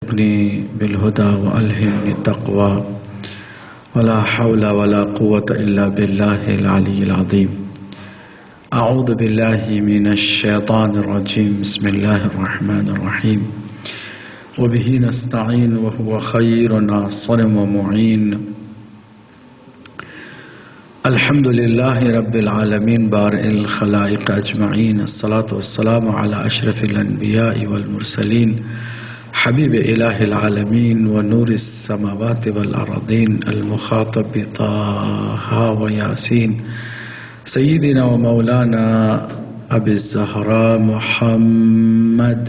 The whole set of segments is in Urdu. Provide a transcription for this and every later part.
وارزقني بالهدى وألهمني التقوى ولا حول ولا قوة إلا بالله العلي العظيم. أعوذ بالله من الشيطان الرجيم. بسم الله الرحمن الرحيم. وبه نستعين وهو خير ناصر ومعين. الحمد لله رب العالمين بارئ الخلائق أجمعين. الصلاة والسلام على أشرف الأنبياء والمرسلين حبيب إله العالمين ونور السماوات والأرضين المخاطب بطه وياسين سيدنا ومولانا أبي الزهراء محمد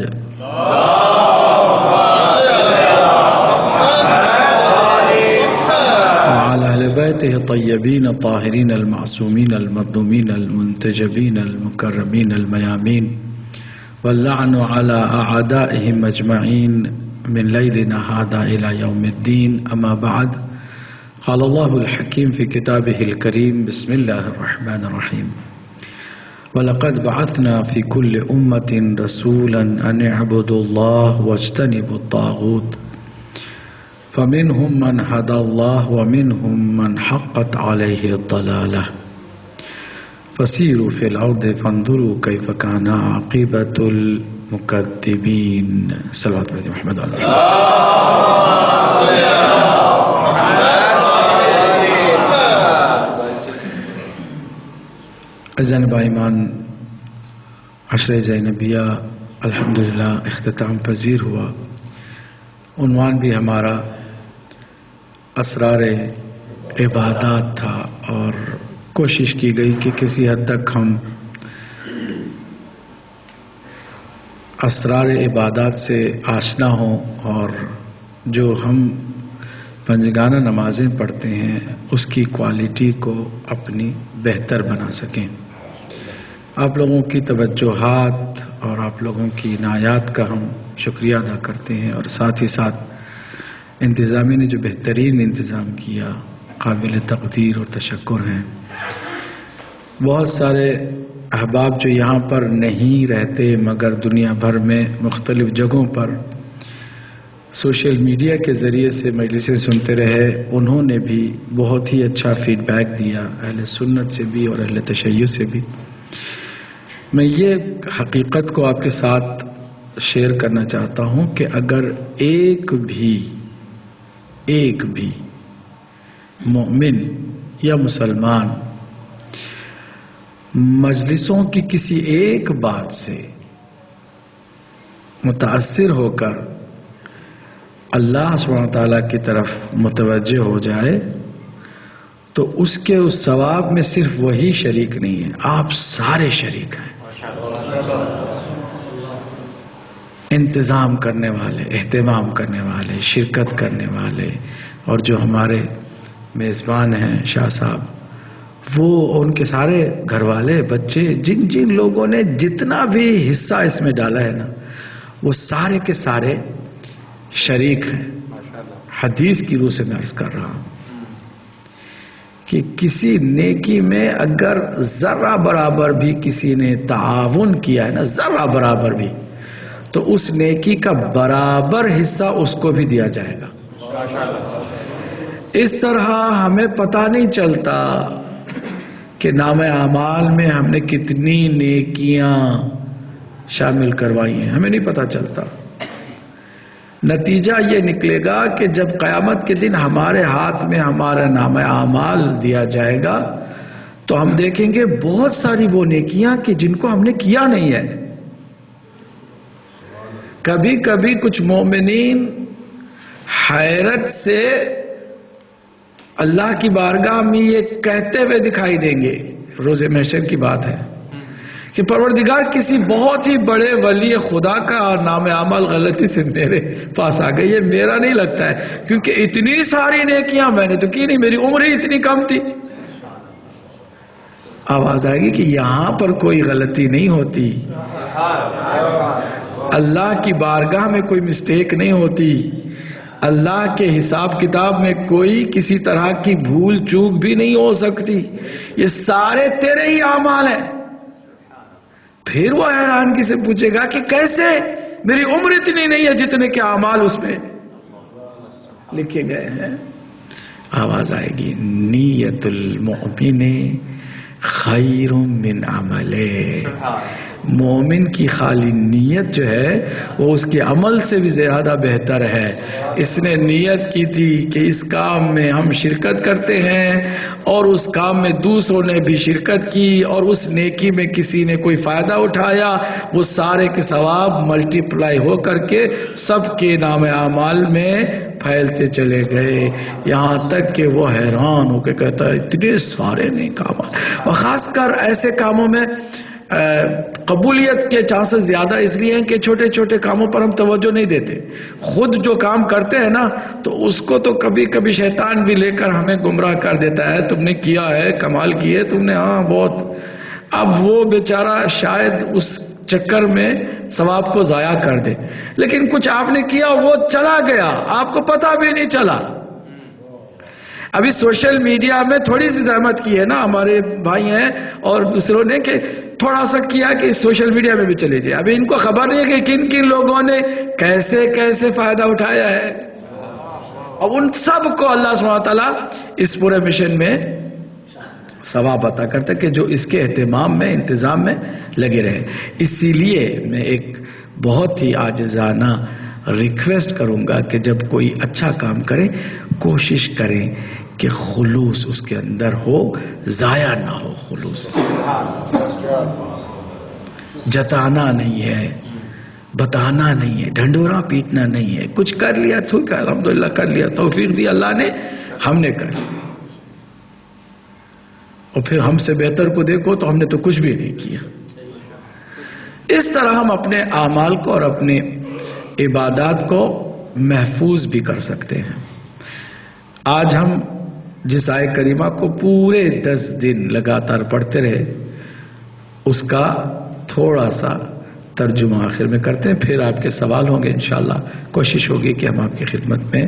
وعلى أهل بيته الطيبين الطاهرين المعصومين المظلومين المنتجبين المكرمين الميامين واللعن على أعدائهم أجمعين من ليلنا هذا إلى يوم الدين. أما بعد، قال الله الحكيم في كتابه الكريم: بسم الله الرحمن الرحيم. ولقد بعثنا في كل أمة رسولا أن اعبدوا الله واجتنبوا الطاغوت فمنهم من هدى الله ومنهم من حقت عليه الضلالة فسيروا في الأرض فانظروا كيف كان عاقبة المكذبين. صلوات على محمد وعلى آله. عزیزان با ایمان، عشرہ زینبیہ الحمدللہ اختتام پذیر ہوا. عنوان بھی ہمارا اسرار عبادات تھا اور کوشش کی گئی کہ کسی حد تک ہم اسرار عبادات سے آشنا ہوں اور جو ہم پنجگانہ نمازیں پڑھتے ہیں اس کی کوالٹی کو اپنی بہتر بنا سکیں. آپ لوگوں کی توجہات اور آپ لوگوں کی عنایات کا ہم شکریہ ادا کرتے ہیں، اور ساتھ ہی ساتھ انتظامیہ نے جو بہترین انتظام کیا قابل تقدیر اور تشکر ہیں. بہت سارے احباب جو یہاں پر نہیں رہتے مگر دنیا بھر میں مختلف جگہوں پر سوشل میڈیا کے ذریعے سے مجلسیں سنتے رہے، انہوں نے بھی بہت ہی اچھا فیڈ بیک دیا، اہل سنت سے بھی اور اہل تشیع سے بھی. میں یہ حقیقت کو آپ کے ساتھ شیئر کرنا چاہتا ہوں کہ اگر ایک بھی مومن یا مسلمان مجلسوں کی کسی ایک بات سے متاثر ہو کر اللہ سبحانہ وتعالیٰ کی طرف متوجہ ہو جائے تو اس کے اس ثواب میں صرف وہی شریک نہیں ہے، آپ سارے شریک ہیں. انتظام کرنے والے، اہتمام کرنے والے، شرکت کرنے والے، اور جو ہمارے میزبان ہیں شاہ صاحب، وہ ان کے سارے گھر والے، بچے، جن لوگوں نے جتنا بھی حصہ اس میں ڈالا ہے نا، وہ سارے کے سارے شریک ہیں. حدیث کی روح سے میں عرض کر رہا ہوں کہ کسی نیکی میں اگر ذرہ برابر بھی کسی نے تعاون کیا ہے نا، ذرہ برابر بھی، تو اس نیکی کا برابر حصہ اس کو بھی دیا جائے گا. اس طرح ہمیں پتہ نہیں چلتا کہ نام اعمال میں ہم نے کتنی نیکیاں شامل کروائی ہیں، ہمیں نہیں پتہ چلتا. نتیجہ یہ نکلے گا کہ جب قیامت کے دن ہمارے ہاتھ میں ہمارا نام اعمال دیا جائے گا تو ہم دیکھیں گے بہت ساری وہ نیکیاں کہ جن کو ہم نے کیا نہیں ہے. کبھی کبھی کچھ مومنین حیرت سے اللہ کی بارگاہ میں یہ کہتے ہوئے دکھائی دیں گے، روز محشر کی بات ہے، کہ پروردگار کسی بہت ہی بڑے ولی خدا کا نام اعمال غلطی سے میرے پاس آ گئی، یہ میرا نہیں لگتا ہے کیونکہ اتنی ساری نیکیاں میں نے تو کی نہیں، میری عمر ہی اتنی کم تھی. آواز آئے گی کہ یہاں پر کوئی غلطی نہیں ہوتی، اللہ کی بارگاہ میں کوئی مسٹیک نہیں ہوتی، اللہ کے حساب کتاب میں کوئی کسی طرح کی بھول چوک بھی نہیں ہو سکتی، یہ سارے تیرے ہی اعمال ہیں. پھر وہ حیرانگی سے پوچھے گا کہ کیسے میری عمر اتنی نہیں ہے جتنے کے اعمال اس میں لکھے گئے ہیں. آواز آئے گی نیت المؤمن خیر من عملہ. مومن کی خالی نیت جو ہے وہ اس کے عمل سے بھی زیادہ بہتر ہے. اس نے نیت کی تھی کہ اس کام میں ہم شرکت کرتے ہیں اور اس کام میں دوسروں نے بھی شرکت کی اور اس نیکی میں کسی نے کوئی فائدہ اٹھایا, وہ سارے کے ثواب ملٹی پلائی ہو کر کے سب کے نام اعمال میں پھیلتے چلے گئے, یہاں تک کہ وہ حیران ہو کے کہتا ہے اتنے سارے نیک اعمال. اور خاص کر ایسے کاموں میں قبولیت کے چانسز زیادہ اس لیے ہیں کہ چھوٹے چھوٹے کاموں پر ہم توجہ نہیں دیتے. خود جو کام کرتے ہیں نا تو اس کو تو کبھی کبھی شیطان بھی لے کر ہمیں گمراہ کر دیتا ہے, تم نے کیا ہے, کمال کی ہے تم نے, ہاں بہت. اب وہ بیچارہ شاید اس چکر میں ثواب کو ضائع کر دے, لیکن کچھ آپ نے کیا وہ چلا گیا, آپ کو پتہ بھی نہیں چلا. ابھی سوشل میڈیا میں تھوڑی سی زحمت کی ہے نا ہمارے بھائی ہیں اور دوسروں نے کہ تھوڑا سا کیا کہ سوشل میڈیا میں بھی چلے جائے. ابھی ان کو خبر نہیں ہے کہ کن کن لوگوں نے کیسے کیسے فائدہ اٹھایا ہے, اور ان سب کو اللہ سبحانہ وتعالیٰ اس پورے مشن میں ثواب عطا کرتا ہے کہ جو اس کے اہتمام میں انتظام میں لگے رہے. اسی لیے میں ایک بہت ہی عاجزانہ ریکویسٹ کروں گا کہ جب کوئی اچھا کام کرے کوشش کریں کہ خلوص اس کے اندر ہو, ضائع نہ ہو. خلوص جتانا نہیں ہے, بتانا نہیں ہے, ڈھنڈورا پیٹنا نہیں ہے. کچھ کر لیا ٹھیک ہے الحمدللہ کر لیا, توفیق دی اللہ نے, ہم نے کر لیا, اور پھر ہم سے بہتر کو دیکھو تو ہم نے تو کچھ بھی نہیں کیا. اس طرح ہم اپنے اعمال کو اور اپنے عبادات کو محفوظ بھی کر سکتے ہیں. آج ہم جس آیہ کریمہ کو پورے 10 دن لگاتار پڑھتے رہے اس کا تھوڑا سا ترجمہ آخر میں کرتے ہیں, پھر آپ کے سوال ہوں گے انشاءاللہ. کوشش ہوگی کہ ہم آپ کی خدمت میں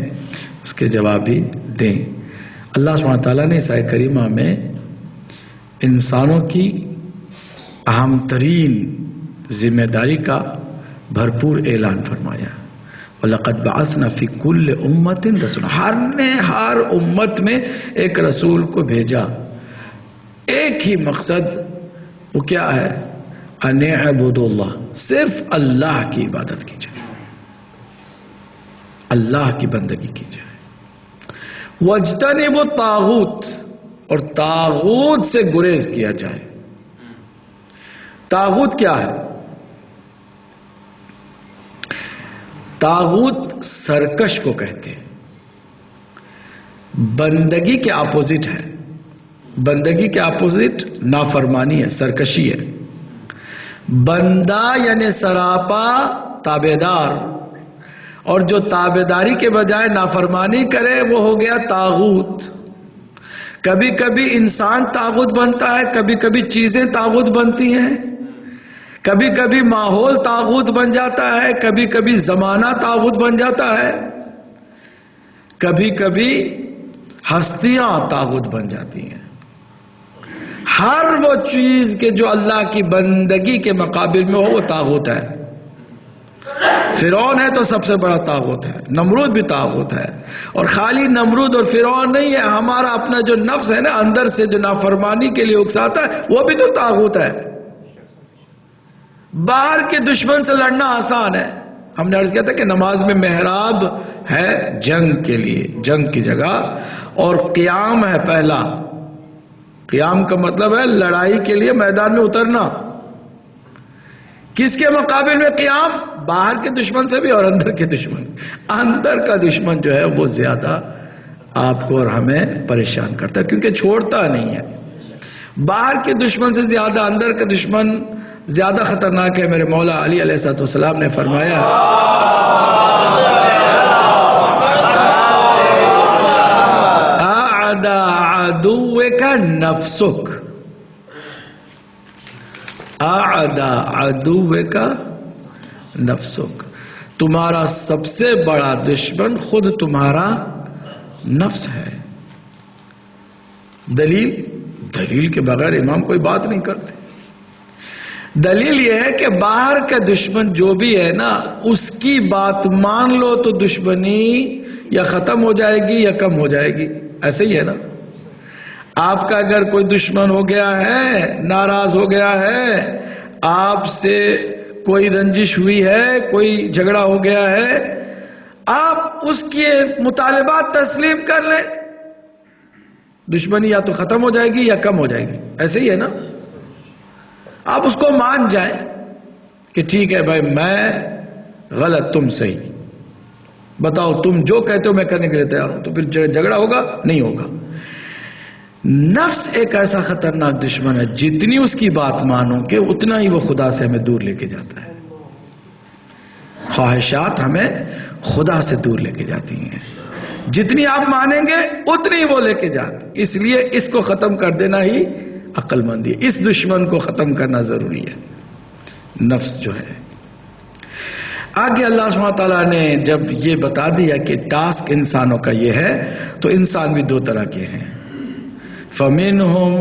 اس کے جواب بھی دیں. اللہ سبحانہ تعالیٰ نے اس آیہ کریمہ میں انسانوں کی اہم ترین ذمہ داری کا بھرپور اعلان فرمایا. وَلَقَدْ بَعَثْنَا فِي كُلِّ أُمَّةٍ رَسُولًا. ہر نے ہر امت میں ایک رسول کو بھیجا, ایک ہی مقصد, وہ کیا ہے؟ أَنِ اعْبُدُوا اللَّهَ, صرف اللہ کی عبادت کی جائے, اللہ کی بندگی کی جائے. وَاجْتَنِبُوا الطَّاغُوتَ, اور طاغوت سے گریز کیا جائے. طاغوت کیا ہے؟ طاغوت سرکش کو کہتے ہیں, بندگی کے اپوزٹ ہے. بندگی کے اپوزٹ نافرمانی ہے, سرکشی ہے. بندہ یعنی سراپا تابعدار, اور جو تابعداری کے بجائے نافرمانی کرے وہ ہو گیا طاغوت. کبھی کبھی انسان طاغوت بنتا ہے, کبھی کبھی چیزیں طاغوت بنتی ہیں, کبھی کبھی ماحول طاغوت بن جاتا ہے, کبھی کبھی زمانہ طاغوت بن جاتا ہے, کبھی کبھی ہستیاں طاغوت بن جاتی ہیں. ہر وہ چیز کے جو اللہ کی بندگی کے مقابل میں ہو وہ طاغوت ہے. فرعون ہے تو سب سے بڑا طاغوت ہے, نمرود بھی طاغوت ہے. اور خالی نمرود اور فرعون نہیں ہے, ہمارا اپنا جو نفس ہے نا اندر سے جو نافرمانی کے لیے اکساتا ہے وہ بھی تو طاغوت ہے. باہر کے دشمن سے لڑنا آسان ہے. ہم نے عرض کیا تھا کہ نماز میں محراب ہے جنگ کے لیے, جنگ کی جگہ, اور قیام ہے پہلا. قیام کا مطلب ہے لڑائی کے لیے میدان میں اترنا. کس کے مقابل میں قیام؟ باہر کے دشمن سے بھی اور اندر کے دشمن. اندر کا دشمن جو ہے وہ زیادہ آپ کو اور ہمیں پریشان کرتا ہے کیونکہ چھوڑتا نہیں ہے. باہر کے دشمن سے زیادہ اندر کا دشمن زیادہ خطرناک ہے. میرے مولا علی علیہ السلام نے فرمایا اعدى عدوك نفسك, اعدى عدوك نفسك, تمہارا سب سے بڑا دشمن خود تمہارا نفس ہے. دلیل کے بغیر امام کوئی بات نہیں کرتے. دلیل یہ ہے کہ باہر کا دشمن جو بھی ہے نا، اس کی بات مان لو تو دشمنی یا ختم ہو جائے گی یا کم ہو جائے گی. ایسے ہی ہے نا. آپ کا اگر کوئی دشمن ہو گیا ہے، ناراض ہو گیا ہے، آپ سے کوئی رنجش ہوئی ہے، کوئی جھگڑا ہو گیا ہے، آپ اس کے مطالبات تسلیم کر لیں، دشمنی یا تو ختم ہو جائے گی یا کم ہو جائے گی. ایسے ہی ہے نا. آپ اس کو مان جائیں کہ ٹھیک ہے بھائی میں غلط تم صحیح، بتاؤ تم جو کہتے ہو میں کرنے کے لیے تیار ہوں. تو پھر جھگڑا ہوگا نہیں ہوگا. نفس ایک ایسا خطرناک دشمن ہے، جتنی اس کی بات مانو کہ اتنا ہی وہ خدا سے ہمیں دور لے کے جاتا ہے. خواہشات ہمیں خدا سے دور لے کے جاتی ہیں. جتنی آپ مانیں گے اتنی وہ لے کے جاتی. اس لیے اس کو ختم کر دینا ہی عقل مندی ہے. اس دشمن کو ختم کرنا ضروری ہے، نفس جو ہے. آگے اللہ سبحانہ تعالیٰ نے جب یہ بتا دیا کہ ٹاسک انسانوں کا یہ ہے، تو انسان بھی دو طرح کے ہیں. فَمِنْهُمْ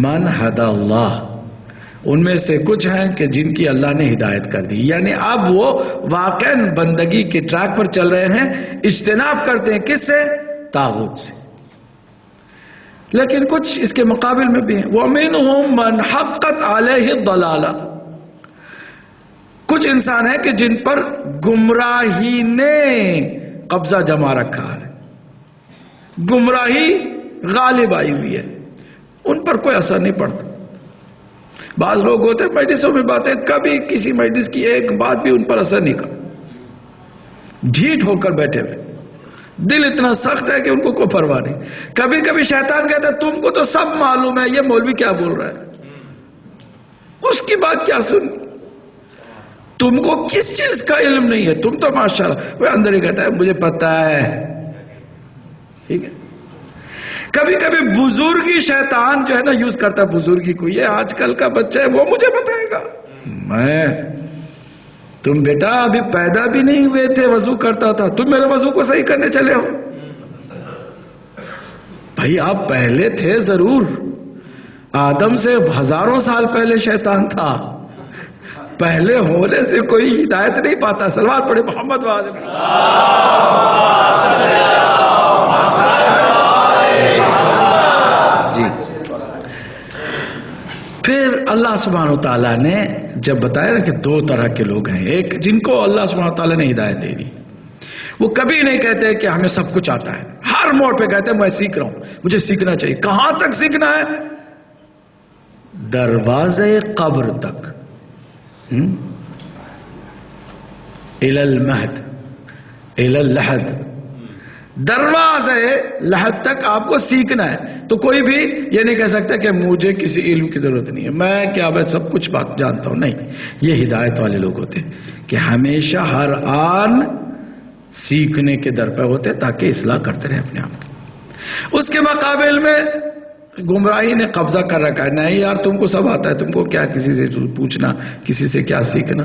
مَنْ هَدَى اللَّهُ، ان میں سے کچھ ہیں کہ جن کی اللہ نے ہدایت کر دی، یعنی اب وہ واقعاً بندگی کے ٹریک پر چل رہے ہیں، اجتناب کرتے ہیں کس سے؟ طاغوت سے. لیکن کچھ اس کے مقابل میں بھی ہیں. وَمِنْهُمْ مَنْ حَقَّتْ عَلَيْهِ الضَّلَالَةُ، کچھ انسان ہیں کہ جن پر گمراہی نے قبضہ جما رکھا ہے، گمراہی غالب آئی ہوئی ہے، ان پر کوئی اثر نہیں پڑتا. بعض لوگ ہوتے ہیں مجلسوں میں باتیں، کبھی کسی مجلس کی ایک بات بھی ان پر اثر نہیں کرتا، ڈھیٹ ہو کر بیٹھے ہوئے، دل اتنا سخت ہے کہ ان کو کوئی پرواہ نہیں. کبھی کبھی شیطان کہتا ہے تم کو تو سب معلوم ہے، یہ مولوی کیا بول رہا ہے، اس کی بات کیا سن، تم کو کس چیز کا علم نہیں ہے، تم تو ماشاءاللہ. وہ اندر ہی کہتا ہے مجھے پتہ ہے. ٹھیک ہے. کبھی کبھی بزرگی شیطان جو ہے نا یوز کرتا ہے بزرگی کو، یہ آج کل کا بچہ ہے وہ مجھے بتائے گا. تم بیٹا ابھی پیدا بھی نہیں ہوئے تھے وضو کرتا تھا، تم میرے وضو کو صحیح کرنے چلے ہو. بھائی آپ پہلے تھے ضرور، آدم سے ہزاروں سال پہلے شیطان تھا، پہلے ہونے سے کوئی ہدایت نہیں پاتا. صلوات پڑھے محمد وعلى جی. پھر اللہ سبحانہ وتعالیٰ نے جب بتایا نا کہ دو طرح کے لوگ ہیں، ایک جن کو اللہ سبحانہ وتعالیٰ نے ہدایت دے دی، وہ کبھی نہیں کہتے کہ ہمیں سب کچھ آتا ہے، ہر موڑ پہ کہتے ہیں میں سیکھ رہا ہوں، مجھے سیکھنا چاہیے. کہاں تک سیکھنا ہے؟ دروازے قبر تک، الی المہد الی اللحد، دروازے لحد تک آپ کو سیکھنا ہے. تو کوئی بھی یہ نہیں کہہ سکتا کہ مجھے کسی علم کی ضرورت نہیں ہے، میں کیا میں سب کچھ بات جانتا ہوں. نہیں، یہ ہدایت والے لوگ ہوتے ہیں کہ ہمیشہ ہر آن سیکھنے کے در پہ ہوتے تاکہ اصلاح کرتے رہے اپنے آپ کی. اس کے مقابل میں گمراہی نے قبضہ کر رکھا ہے. نہیں یار تم کو سب آتا ہے، تم کو کیا کسی سے پوچھنا، کسی سے کیا سیکھنا،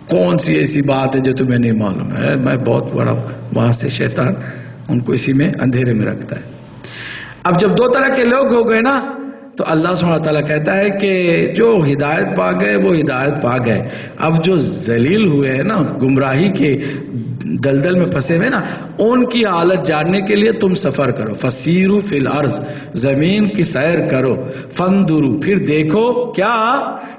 کون سی ایسی بات ہے جو تمہیں نہیں معلوم ہے. میں بہت بڑا ہوں. وہاں سے شیطان ان کو اسی میں اندھیرے میں رکھتا ہے. اب جب دو طرح کے لوگ ہو گئے نا، تو اللہ سبحانہ تعالیٰ کہتا ہے کہ جو ہدایت پا گئے وہ ہدایت پا گئے. اب جو ذلیل ہوئے ہیں نا، گمراہی کے دلدل میں پھنسے ہوئے نا، ان کی حالت جاننے کے لیے تم سفر کرو. فسیرو فی الارض، زمین کی سیر کرو. فانظروا، پھر دیکھو کیا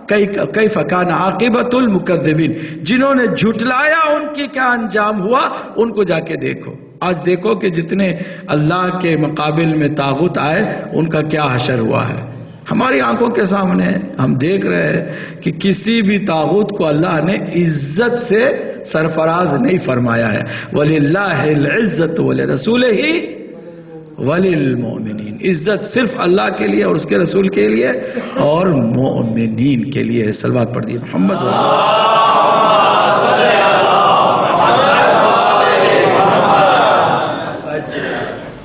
کیف کان عاقبۃ المکذبین، جنہوں نے جھٹلایا ان کی کیا انجام ہوا، ان کو جا کے دیکھو. آج دیکھو کہ جتنے اللہ کے مقابل میں طاغوت آئے ان کا کیا حشر ہوا ہے. ہماری آنکھوں کے سامنے ہم دیکھ رہے ہیں کہ کسی بھی طاغوت کو اللہ نے عزت سے سرفراز نہیں فرمایا ہے. وَلِلَّهِ الْعِزَّةُ وَلِرَسُولِهِ وَلِلْمُؤْمِنِينَ، عزت صرف اللہ کے لیے اور اس کے رسول کے لیے اور مؤمنین کے لیے. صلوات پڑھ دیجیے محمد.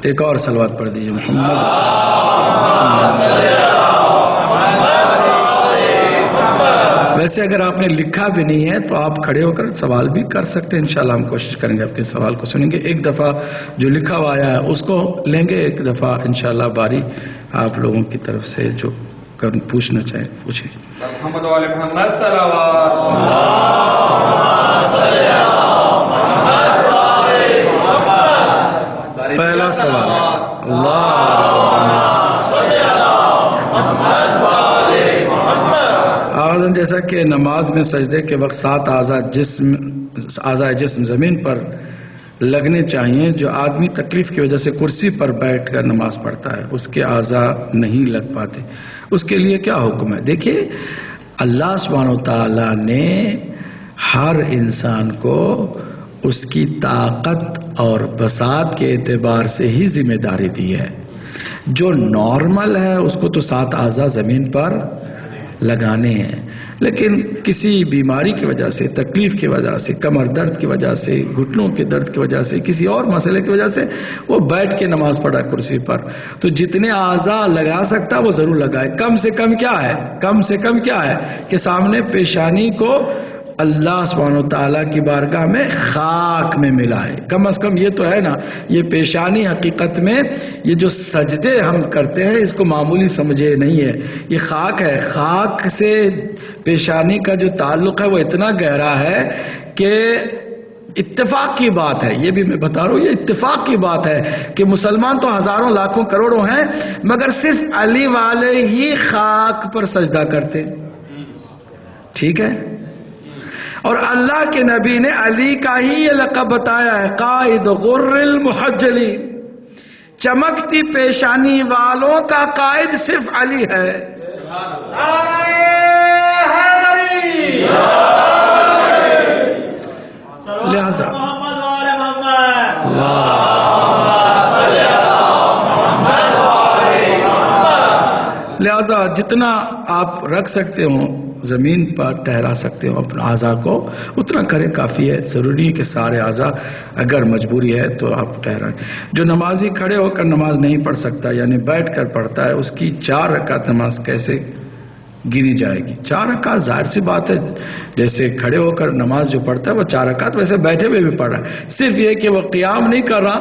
ایک اور صلوات پڑھ دیجیے محمد. ویسے اگر آپ نے لکھا بھی نہیں ہے تو آپ کھڑے ہو کر سوال بھی کر سکتے ہیں. انشاءاللہ ہم کوشش کریں گے آپ کے سوال کو سنیں گے. ایک دفعہ جو لکھا ہوا آیا ہے اس کو لیں گے، ایک دفعہ انشاءاللہ باری آپ لوگوں کی طرف سے جو پوچھنا چاہیں پوچھیں. محمد وعلی محمد صلوات. پہلا سوال آغازن جیسا کہ نماز میں سجدے کے وقت 7 اعضاء جسم زمین پر لگنے چاہیے. جو آدمی تکلیف کی وجہ سے کرسی پر بیٹھ کر نماز پڑھتا ہے اس کے اعضاء نہیں لگ پاتے, اس کے لیے کیا حکم ہے؟ دیکھیے اللہ سبحانہ و تعالیٰ نے ہر انسان کو اس کی طاقت اور بساط کے اعتبار سے ہی ذمہ داری دی ہے. جو نارمل ہے اس کو تو 7 اعضاء زمین پر لگانے ہیں, لیکن کسی بیماری کی وجہ سے, تکلیف کی وجہ سے, کمر درد کی وجہ سے, گھٹنوں کے درد کی وجہ سے, کسی اور مسئلے کی وجہ سے وہ بیٹھ کے نماز پڑھا کرسی پر, تو جتنے اعضاء لگا سکتا وہ ضرور لگائے. کم سے کم کیا ہے کہ سامنے پیشانی کو اللہ سبحانہ و تعالیٰ کی بارگاہ میں خاک میں ملائے. کم از کم یہ تو ہے نا, یہ پیشانی حقیقت میں یہ جو سجدے ہم کرتے ہیں اس کو معمولی سمجھے نہیں ہے, یہ خاک ہے. خاک سے پیشانی کا جو تعلق ہے وہ اتنا گہرا ہے کہ اتفاق کی بات ہے, یہ بھی میں بتا رہا ہوں, یہ اتفاق کی بات ہے کہ مسلمان تو ہزاروں لاکھوں کروڑوں ہیں مگر صرف علی والے ہی خاک پر سجدہ کرتے. ٹھیک ہے, اور اللہ کے نبی نے علی کا ہی یہ لقب بتایا ہے, قائد غر المحجلین, چمکتی پیشانی والوں کا قائد صرف علی ہے. لہذا جتنا آپ رکھ سکتے ہو زمین پر ٹھہرا سکتے ہو اپنے اعضاء کو اتنا کریں, کافی ہے. ضروری ہے کہ سارے اعضاء, اگر مجبوری ہے تو آپ ٹھہرائیں. جو نمازی کھڑے ہو کر نماز نہیں پڑھ سکتا یعنی بیٹھ کر پڑھتا ہے, اس کی 4 رکعت نماز کیسے گنی جائے گی؟ 4 رکعت ظاہر سی بات ہے, جیسے کھڑے ہو کر نماز جو پڑھتا ہے وہ 4 رکعت ویسے بیٹھے ہوئے بھی پڑھ رہا ہے, صرف یہ کہ وہ قیام نہیں کر رہا,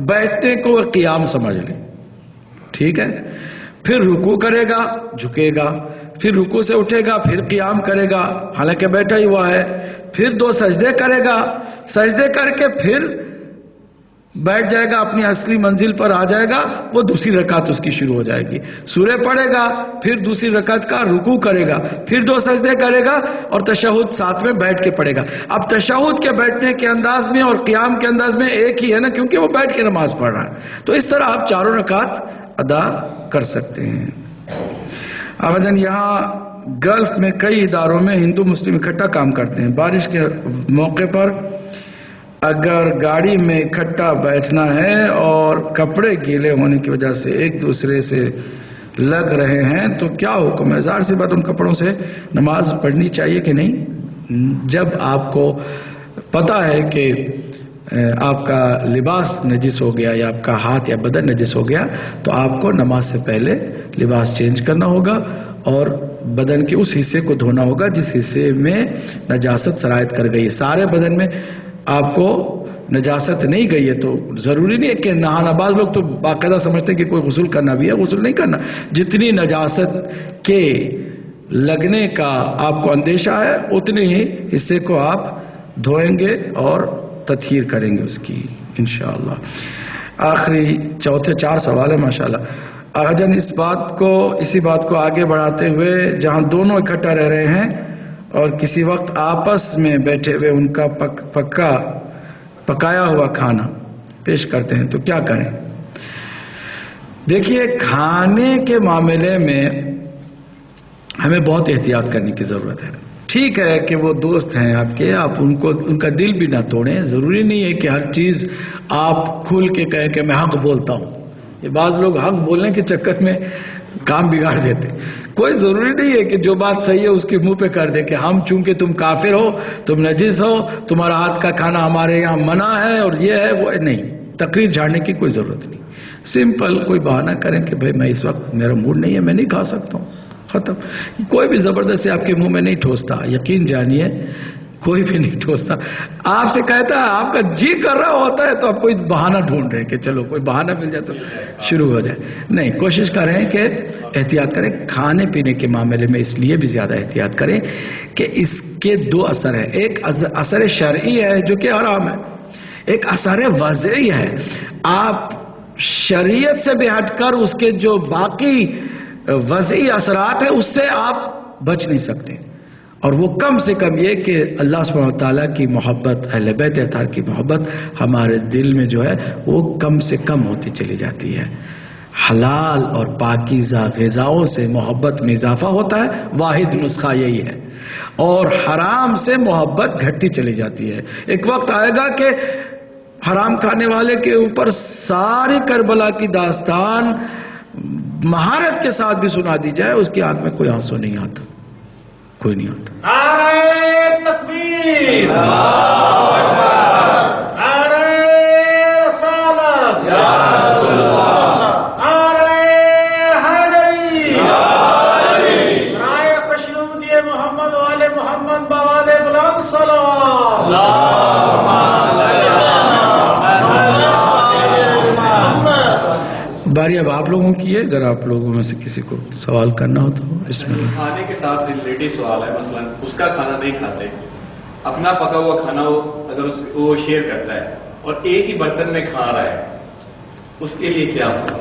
بیٹھنے کو وہ قیام سمجھ لے. ٹھیک ہے, پھر رکوع کرے گا, جھکے گا, پھر رکوع سے اٹھے گا, پھر قیام کرے گا حالانکہ بیٹھا ہی ہوا ہے, پھر 2 سجدے کرے گا, سجدے کر کے پھر بیٹھ جائے گا, اپنی اصلی منزل پر آ جائے گا, وہ دوسری رکعت اس کی شروع ہو جائے گی. سورہ پڑھے گا, پھر دوسری رکعت کا رکوع کرے گا, پھر 2 سجدے کرے گا اور تشہد ساتھ میں بیٹھ کے پڑھے گا. اب تشہد کے بیٹھنے کے انداز میں اور قیام کے انداز میں ایک ہی ہے نا, کیونکہ وہ بیٹھ کے نماز پڑھ رہا ہے. تو اس طرح آپ 4 رکعت ادا کر سکتے ہیں. آبادان یہاں گلف میں کئی اداروں میں ہندو مسلم اکٹھا کام کرتے ہیں. بارش کے موقع پر اگر گاڑی میں اکٹھا بیٹھنا ہے اور کپڑے گیلے ہونے کی وجہ سے ایک دوسرے سے لگ رہے ہیں تو کیا حکم ہے؟ ظاہر سی بات ان کپڑوں سے نماز پڑھنی چاہیے کہ نہیں؟ جب آپ کو پتہ ہے کہ آپ کا لباس نجس ہو گیا یا آپ کا ہاتھ یا بدن نجس ہو گیا تو آپ کو نماز سے پہلے لباس چینج کرنا ہوگا اور بدن کے اس حصے کو دھونا ہوگا جس حصے میں نجاست سرایت کر گئی. سارے بدن میں آپ کو نجاست نہیں گئی ہے تو ضروری نہیں ہے کہ نہانا. بعض لوگ تو باقاعدہ سمجھتے ہیں کہ کوئی غسل کرنا بھی ہے, غسل نہیں کرنا. جتنی نجاست کے لگنے کا آپ کو اندیشہ ہے اتنے ہی حصے کو آپ دھوئیں گے اور تطہیر کریں گے اس کی انشاءاللہ. آخری چوتھے 4 سوال ہے ماشاءاللہ. آجن اسی بات کو آگے بڑھاتے ہوئے جہاں دونوں اکٹھا رہ رہے ہیں اور کسی وقت آپس میں بیٹھے ہوئے ان کا پکایا ہوا کھانا پیش کرتے ہیں تو کیا کریں؟ دیکھیے, کھانے کے معاملے میں ہمیں بہت احتیاط کرنے کی ضرورت ہے. ٹھیک ہے کہ وہ دوست ہیں آپ کے, آپ ان کا دل بھی نہ توڑیں. ضروری نہیں ہے کہ ہر چیز آپ کھل کے کہیں کہ میں حق بولتا ہوں. یہ بعض لوگ حق بولنے کے چکر میں کام بگاڑ دیتے. کوئی ضروری نہیں ہے کہ جو بات صحیح ہے اس کے منہ پہ کر دے کہ ہم چونکہ تم کافر ہو, تم نجس ہو, تمہارا ہاتھ کا کھانا ہمارے یہاں منع ہے اور یہ ہے وہ نہیں. تقریر جھاڑنے کی کوئی ضرورت نہیں. سمپل کوئی بہانہ کریں کہ بھائی میں اس وقت میرا موڈ نہیں ہے, میں نہیں کھا سکتا ہوں, ختم. کوئی بھی زبردستی آپ کے منہ میں نہیں ٹھوستا. یقین جانیے کوئی بھی نہیں ٹھوستا. آپ سے کہتا ہے آپ کا جی کر رہا ہوتا ہے تو آپ کوئی بہانہ ڈھونڈ رہے ہیں کہ چلو کوئی بہانہ مل جائے تو شروع ہو جائے. نہیں، کوشش کریں کہ احتیاط کریں. کھانے پینے کے معاملے میں اس لیے بھی زیادہ احتیاط کریں کہ اس کے دو اثر ہیں. ایک اثر شرعی ہے جو کہ حرام ہے، ایک اثر وضعی ہے. آپ شریعت سے بھی ہٹ کر اس کے جو باقی وضعی اثرات ہیں اس سے آپ بچ نہیں سکتے. اور وہ کم سے کم یہ کہ اللہ سبحانہ وتعالیٰ کی محبت، اہل بیت اطہار کی محبت ہمارے دل میں جو ہے وہ کم سے کم ہوتی چلی جاتی ہے. حلال اور پاکیزہ غذاؤں سے محبت میں اضافہ ہوتا ہے، واحد نسخہ یہی ہے. اور حرام سے محبت گھٹتی چلی جاتی ہے. ایک وقت آئے گا کہ حرام کھانے والے کے اوپر ساری کربلا کی داستان مہارت کے ساتھ بھی سنا دی جائے، اس کی آنکھ میں کوئی آنسو نہیں آتا، کوئی نہیں آتا. نعرہ تکبیر، نعرہ رسالت، نعرہ حیدری، نعرہ خشنود محمد و آل محمد بآل بلند صلوات. باری اب آپ لوگوں کی ہے. اگر آپ لوگوں میں سے کسی کو سوال کرنا ہو تو اس میں کھانے کے ساتھ ریلیٹڈ سوال ہے. مثلا اس کا کھانا نہیں کھاتے، اپنا پکا ہوا کھانا اگر وہ شیئر کرتا ہے اور ایک ہی برتن میں کھا رہا ہے، اس کے لیے کیا ہوگا؟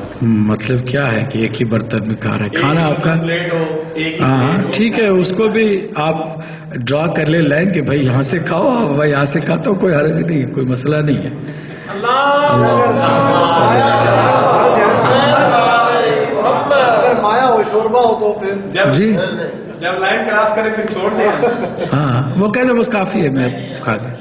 مطلب کیا ہے کہ ایک ہی برتن میں کھا رہا ہے کھانا آپ کا؟ پلیٹ ہو، ایک ہی ہاں پلیٹ ہو. ٹھیک ہے، اس کو بھی آپ ڈرا کر لیں لائن کہ بھائی یہاں سے کھاؤ، بھائی یہاں سے کھاتا ہو، کوئی حرج نہیں ہے، کوئی مسئلہ نہیں ہے. اگر مایا ہو، شوربہ ہو تو پھر جی جب لائن کراس کرے پھر چھوڑ دیں. ہاں وہ کہہ دیں بس کافی ہے میں کھا گیا.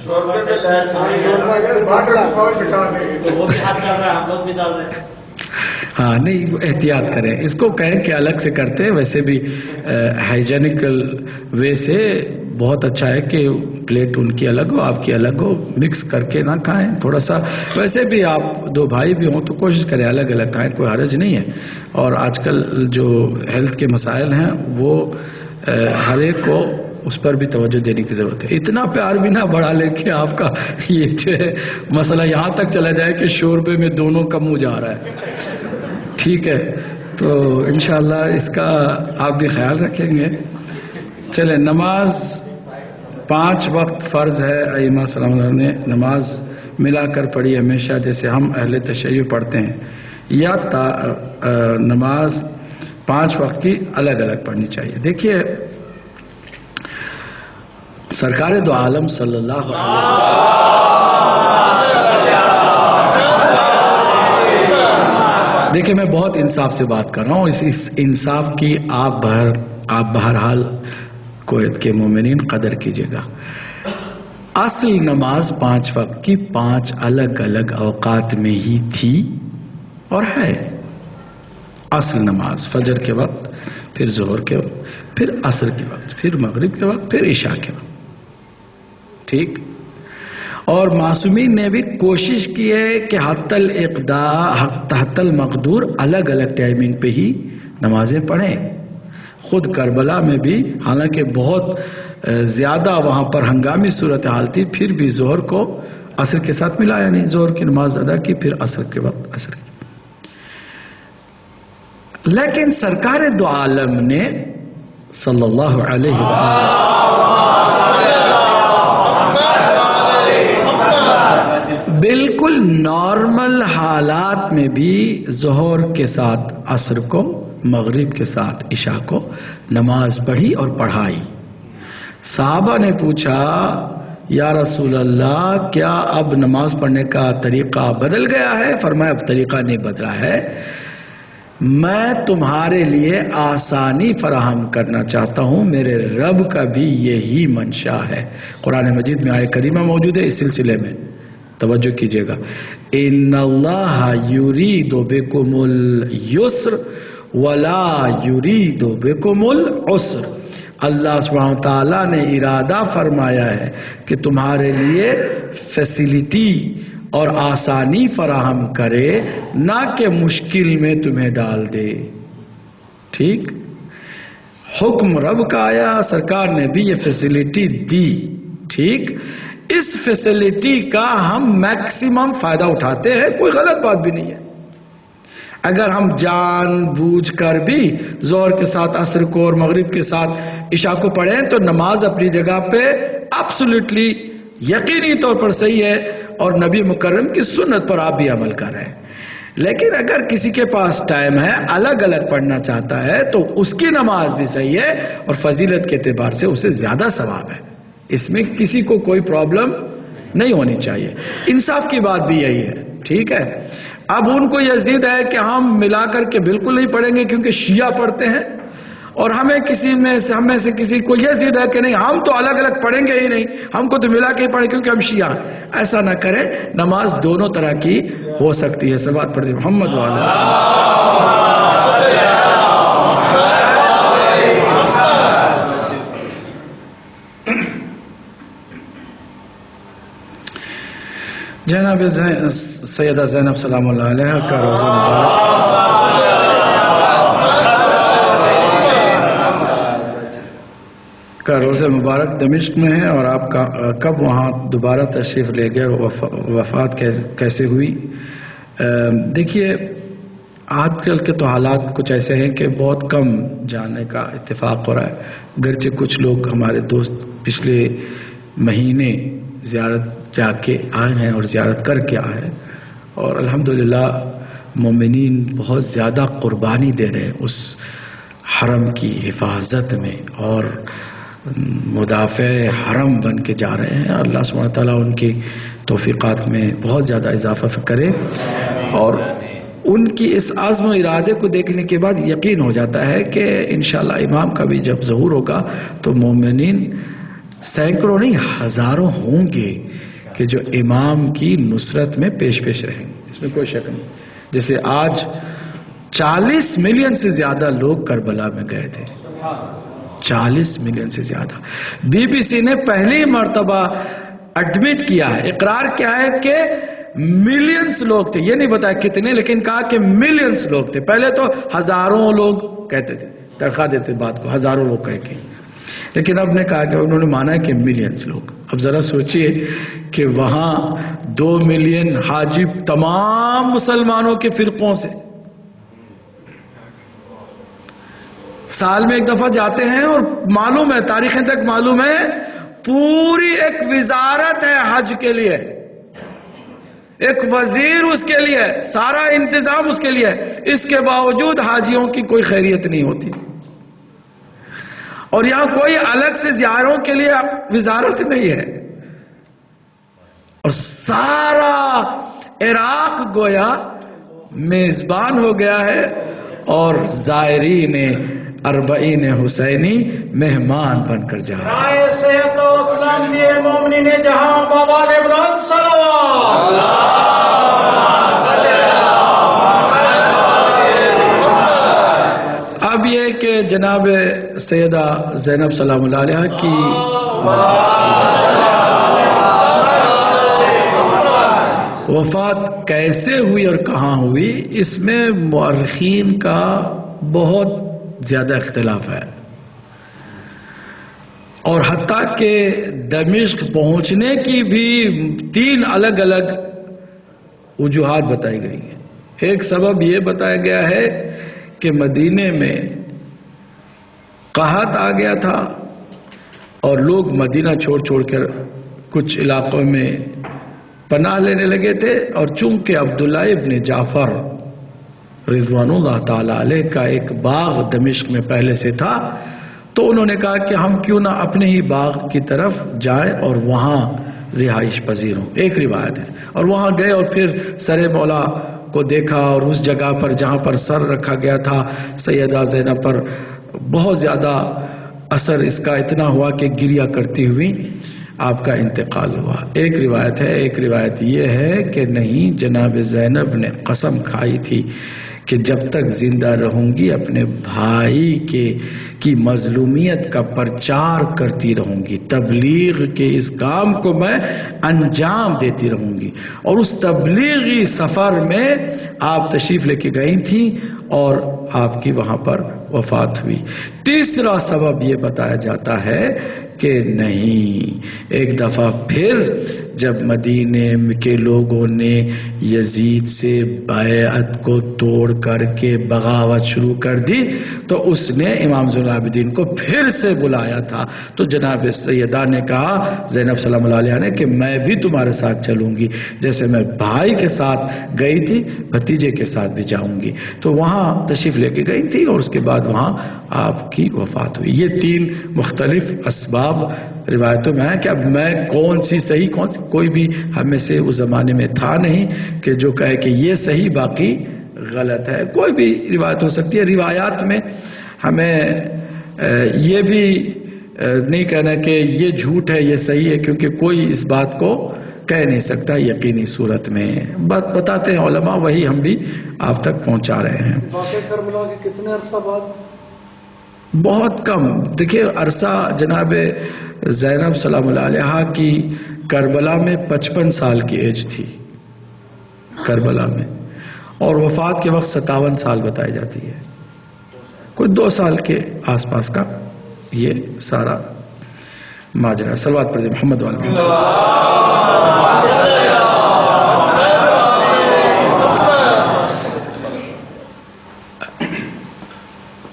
ہاں نہیں، احتیاط کریں. اس کو کہیں کہ الگ سے کرتے ہیں، ویسے بھی ہائیجینکل وے سے بہت اچھا ہے کہ پلیٹ ان کی الگ ہو، آپ کی الگ ہو، مکس کر کے نہ کھائیں. تھوڑا سا ویسے بھی آپ دو بھائی بھی ہوں تو کوشش کریں الگ الگ کھائیں، کوئی حرج نہیں ہے. اور آج کل جو ہیلتھ کے مسائل ہیں وہ ہر ایک کو اس پر بھی توجہ دینے کی ضرورت ہے. اتنا پیار بھی نہ بڑھا لیں کہ آپ کا یہ جو ہے مسئلہ یہاں تک چلا جائے کہ شوربے میں دونوں کا منہ جا رہا ہے. ٹھیک ہے، تو انشاءاللہ اس کا آپ بھی خیال رکھیں گے. چلیں، نماز 5 وقت فرض ہے. ائمہ سلام اللہ نے نماز ملا کر پڑھی ہمیشہ جیسے ہم اہل تشیع پڑھتے ہیں، یا نماز 5 وقت کی الگ الگ پڑھنی چاہیے؟ دیکھیے، سرکار دو عالم صلی اللہ علیہ وسلم، دیکھیں میں بہت انصاف سے بات کر رہا ہوں، اس انصاف کی آپ بہرحال کویت کے مومنین قدر کیجیے گا. اصل نماز 5 وقت کی 5 الگ الگ اوقات میں ہی تھی اور ہے. اصل نماز فجر کے وقت، پھر ظہر کے وقت، پھر عصر کے وقت، پھر مغرب کے وقت، پھر عشاء کے وقت. ٹھیک. اور معصومین نے بھی کوشش کی ہے کہ حتی المقدور الگ الگ ٹائمنگ پہ ہی نمازیں پڑھیں. خود کربلا میں بھی حالانکہ بہت زیادہ وہاں پر ہنگامی صورتحال تھی، پھر بھی ظہر کو عصر کے ساتھ ملایا نہیں، ظہر کی نماز ادا کی، پھر عصر کے وقت عصر کی. لیکن سرکار دو عالم نے صلی اللہ علیہ وآلہ بالکل نارمل حالات میں بھی ظہر کے ساتھ عصر کو، مغرب کے ساتھ عشاء کو نماز پڑھی اور پڑھائی. صحابہ نے پوچھا یا رسول اللہ کیا اب نماز پڑھنے کا طریقہ بدل گیا ہے؟ فرمایا اب طریقہ نہیں بدلا ہے، میں تمہارے لیے آسانی فراہم کرنا چاہتا ہوں، میرے رب کا بھی یہی منشا ہے. قرآن مجید میں آیت کریمہ موجود ہے اس سلسلے میں، توجہ کیجئے گا. ان اللہ یرید بکم اليسر ولا یرید بکم العسر. اللہ سبحانہ تعالیٰ نے ارادہ فرمایا ہے کہ تمہارے لیے فیسیلیٹی اور آسانی فراہم کرے، نہ کہ مشکل میں تمہیں ڈال دے. ٹھیک، حکم رب کا آیا، سرکار نے بھی یہ فیسیلیٹی دی ٹھیک، اس فیسلٹی کا ہم میکسیمم فائدہ اٹھاتے ہیں، کوئی غلط بات بھی نہیں ہے۔ اگر ہم جان بوجھ کر بھی ظہر کے ساتھ عصر کو اور مغرب کے ساتھ عشاء کو پڑھیں تو نماز اپنی جگہ پہ ایبسولوٹلی یقینی طور پر صحیح ہے، اور نبی مکرم کی سنت پر آپ بھی عمل کر رہے ہیں۔ لیکن اگر کسی کے پاس ٹائم ہے، الگ الگ پڑھنا چاہتا ہے، تو اس کی نماز بھی صحیح ہے اور فضیلت کے اعتبار سے اسے زیادہ ثواب ہے، اس میں کسی کو کوئی پرابلم نہیں ہونی چاہیے۔ انصاف کی بات بھی یہی ہے، ٹھیک ہے۔ اب ان کو یہ ضد ہے کہ ہم ملا کر کے بالکل نہیں پڑھیں گے کیونکہ شیعہ پڑھتے ہیں، اور ہم میں سے کسی کو یہ ضد ہے کہ نہیں ہم تو الگ الگ پڑھیں گے ہی نہیں، ہم کو تو ملا کے ہی پڑھیں کیونکہ ہم شیعہ ہیں۔ ایسا نہ کریں، نماز دونوں طرح کی ہو سکتی ہے۔ صلوات پڑھتے محمد والا۔ جناب سیدہ زینب سلام اللہ علیہ کا روزہ مبارک دمشق میں ہے، اور آپ کا کب وہاں دوبارہ تشریف لے گئے اور وفات کیسے ہوئی؟ دیکھیے، آج کل کے تو حالات کچھ ایسے ہیں کہ بہت کم جانے کا اتفاق ہو رہا ہے، گرچہ کچھ لوگ ہمارے دوست پچھلے مہینے زیارت جا کے آئے ہیں اور زیارت کر کے آئے ہیں، اور الحمدللہ مومنین بہت زیادہ قربانی دے رہے ہیں اس حرم کی حفاظت میں، اور مدافع حرم بن کے جا رہے ہیں۔ اللہ سبحانہ تعالیٰ ان کی توفیقات میں بہت زیادہ اضافہ کرے، اور ان کی اس عزم و ارادے کو دیکھنے کے بعد یقین ہو جاتا ہے کہ انشاءاللہ امام کا بھی جب ظہور ہوگا تو مومنین سینکڑوں نہیں ہزاروں ہوں گے کہ جو امام کی نصرت میں پیش رہیں گے، اس میں کوئی شک نہیں۔ جیسے آج 40 ملین سے زیادہ لوگ کربلا میں گئے تھے، 40 ملین سے زیادہ۔ بی بی سی نے پہلی مرتبہ ایڈمٹ کیا ہے، اقرار کیا ہے کہ ملینز لوگ تھے، یہ نہیں بتایا کتنے، لیکن کہا کہ ملینز لوگ تھے۔ پہلے تو ہزاروں لوگ کہتے تھے، ترخواہ دیتے بات کو، ہزاروں لوگ کہہ کے، لیکن اب نے کہا کہ انہوں نے مانا ہے کہ ملینز لوگ۔ اب ذرا سوچئے کہ وہاں 2 ملین حاجب تمام مسلمانوں کے فرقوں سے سال میں ایک دفعہ جاتے ہیں، اور معلوم ہے، تاریخیں تک معلوم ہے، پوری ایک وزارت ہے حج کے لیے، ایک وزیر اس کے لیے، سارا انتظام اس کے لیے، اس کے باوجود حاجیوں کی کوئی خیریت نہیں ہوتی، اور یہاں کوئی الگ سے زیاروں کے لیے وزارت نہیں ہے، اور سارا عراق گویا میزبان ہو گیا ہے، اور زائرین 40 حسینی مہمان بن کر جا رہے ہیں۔ رائے صحت و اسلام دیے مومنین جہاں بابا نے بلند صلوات۔ اب یہ کہ جناب سیدہ زینب سلام اللہ علیہ کی وفات کیسے ہوئی اور کہاں ہوئی، اس میں مورخین کا بہت زیادہ اختلاف ہے، اور حتیٰ کہ دمشق پہنچنے کی بھی 3 الگ الگ وجوہات بتائی گئی ہیں۔ ایک سبب یہ بتایا گیا ہے کہ مدینے میں قحط آ گیا تھا، اور لوگ مدینہ چھوڑ کر کچھ علاقوں میں پناہ لینے لگے تھے، اور چونکہ عبداللہ ابن جعفر رضوان اللہ تعالیٰ علیہ کا ایک باغ دمشق میں پہلے سے تھا، تو انہوں نے کہا کہ ہم کیوں نہ اپنے ہی باغ کی طرف جائیں اور وہاں رہائش پذیر ہوں، ایک روایت ہے، اور وہاں گئے اور پھر سر مولا کو دیکھا، اور اس جگہ پر جہاں پر سر رکھا گیا تھا سیدہ زینب پر بہت زیادہ اثر اس کا اتنا ہوا کہ گریہ کرتی ہوئی آپ کا انتقال ہوا۔ ایک روایت ہے، ایک روایت یہ ہے کہ نہیں، جناب زینب نے قسم کھائی تھی کہ جب تک زندہ رہوں گی اپنے بھائی کی مظلومیت کا پرچار کرتی رہوں گی، تبلیغ کے اس کام کو میں انجام دیتی رہوں گی، اور اس تبلیغی سفر میں آپ تشریف لے کے گئی تھیں اور آپ کی وہاں پر وفات ہوئی۔ تیسرا سبب یہ بتایا جاتا ہے کہ نہیں. ایک دفعہ پھر جب مدینے کے لوگوں نے یزید سے بیعت کو توڑ کر کے بغاوت شروع کر دی تو اس نے امام زین العابدین کو پھر سے بلایا تھا. تو جناب سیدہ نے کہا زینب سلام اللہ علیہ نے کہ میں بھی تمہارے ساتھ چلوں گی، جیسے میں بھائی کے ساتھ گئی تھی بھتیجے کے ساتھ بھی جاؤں گی. تو وہاں تشریف لے کے گئی تھی اور اس کے بعد وہاں آپ کی وفات ہوئی. یہ 3 مختلف اسباب روایتوں میں ہے کہ اب میں کون سی صحیح کون سی، کوئی بھی ہمیں سے اس زمانے میں تھا نہیں کہ جو کہے کہ یہ صحیح باقی غلط ہے. کوئی بھی روایت ہو سکتی ہے. روایات میں ہمیں یہ بھی نہیں کہنا کہ یہ جھوٹ ہے یہ صحیح ہے، کیونکہ کوئی اس بات کو کہہ نہیں سکتا یقینی صورت میں. بات بتاتے ہیں علماء، وہی ہم بھی آپ تک پہنچا رہے ہیں. واقعہ کربلا کے کتنے عرصہ بعد؟ بہت کم. دیکھیے عرصہ جناب زینب سلام اللہ علیہ کی کربلا میں 55 سال کی ایج تھی کربلا میں، اور وفات کے وقت 57 سال بتائی جاتی ہے. کوئی 2 سال کے آس پاس کا یہ سارا ماجرا. صلوات پڑھ دیں محمد والے.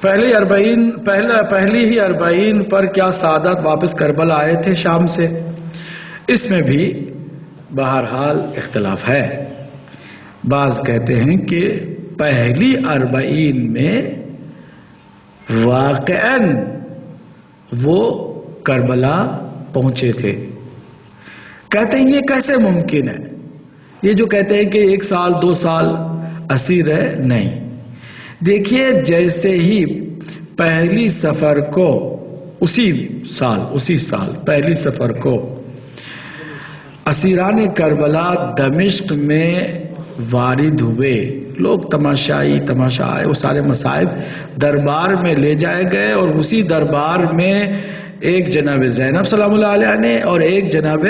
پہلی ہی 40 پر کیا سعادت واپس کربلا آئے تھے شام سے؟ اس میں بھی بہرحال اختلاف ہے. بعض کہتے ہیں کہ پہلی 40 میں واقعاً وہ کربلا پہنچے تھے. کہتے ہیں یہ کیسے ممکن ہے؟ یہ جو کہتے ہیں کہ 1 سال 2 سال اسیر ہے، نہیں. دیکھیے جیسے ہی پہلی سفر کو اسی سال پہلی سفر کو اسیران کربلا دمشق میں وارد ہوئے، لوگ تماشا وہ سارے مصائب دربار میں لے جائے گئے، اور اسی دربار میں ایک جناب زینب سلام اللہ علیہ نے اور ایک جناب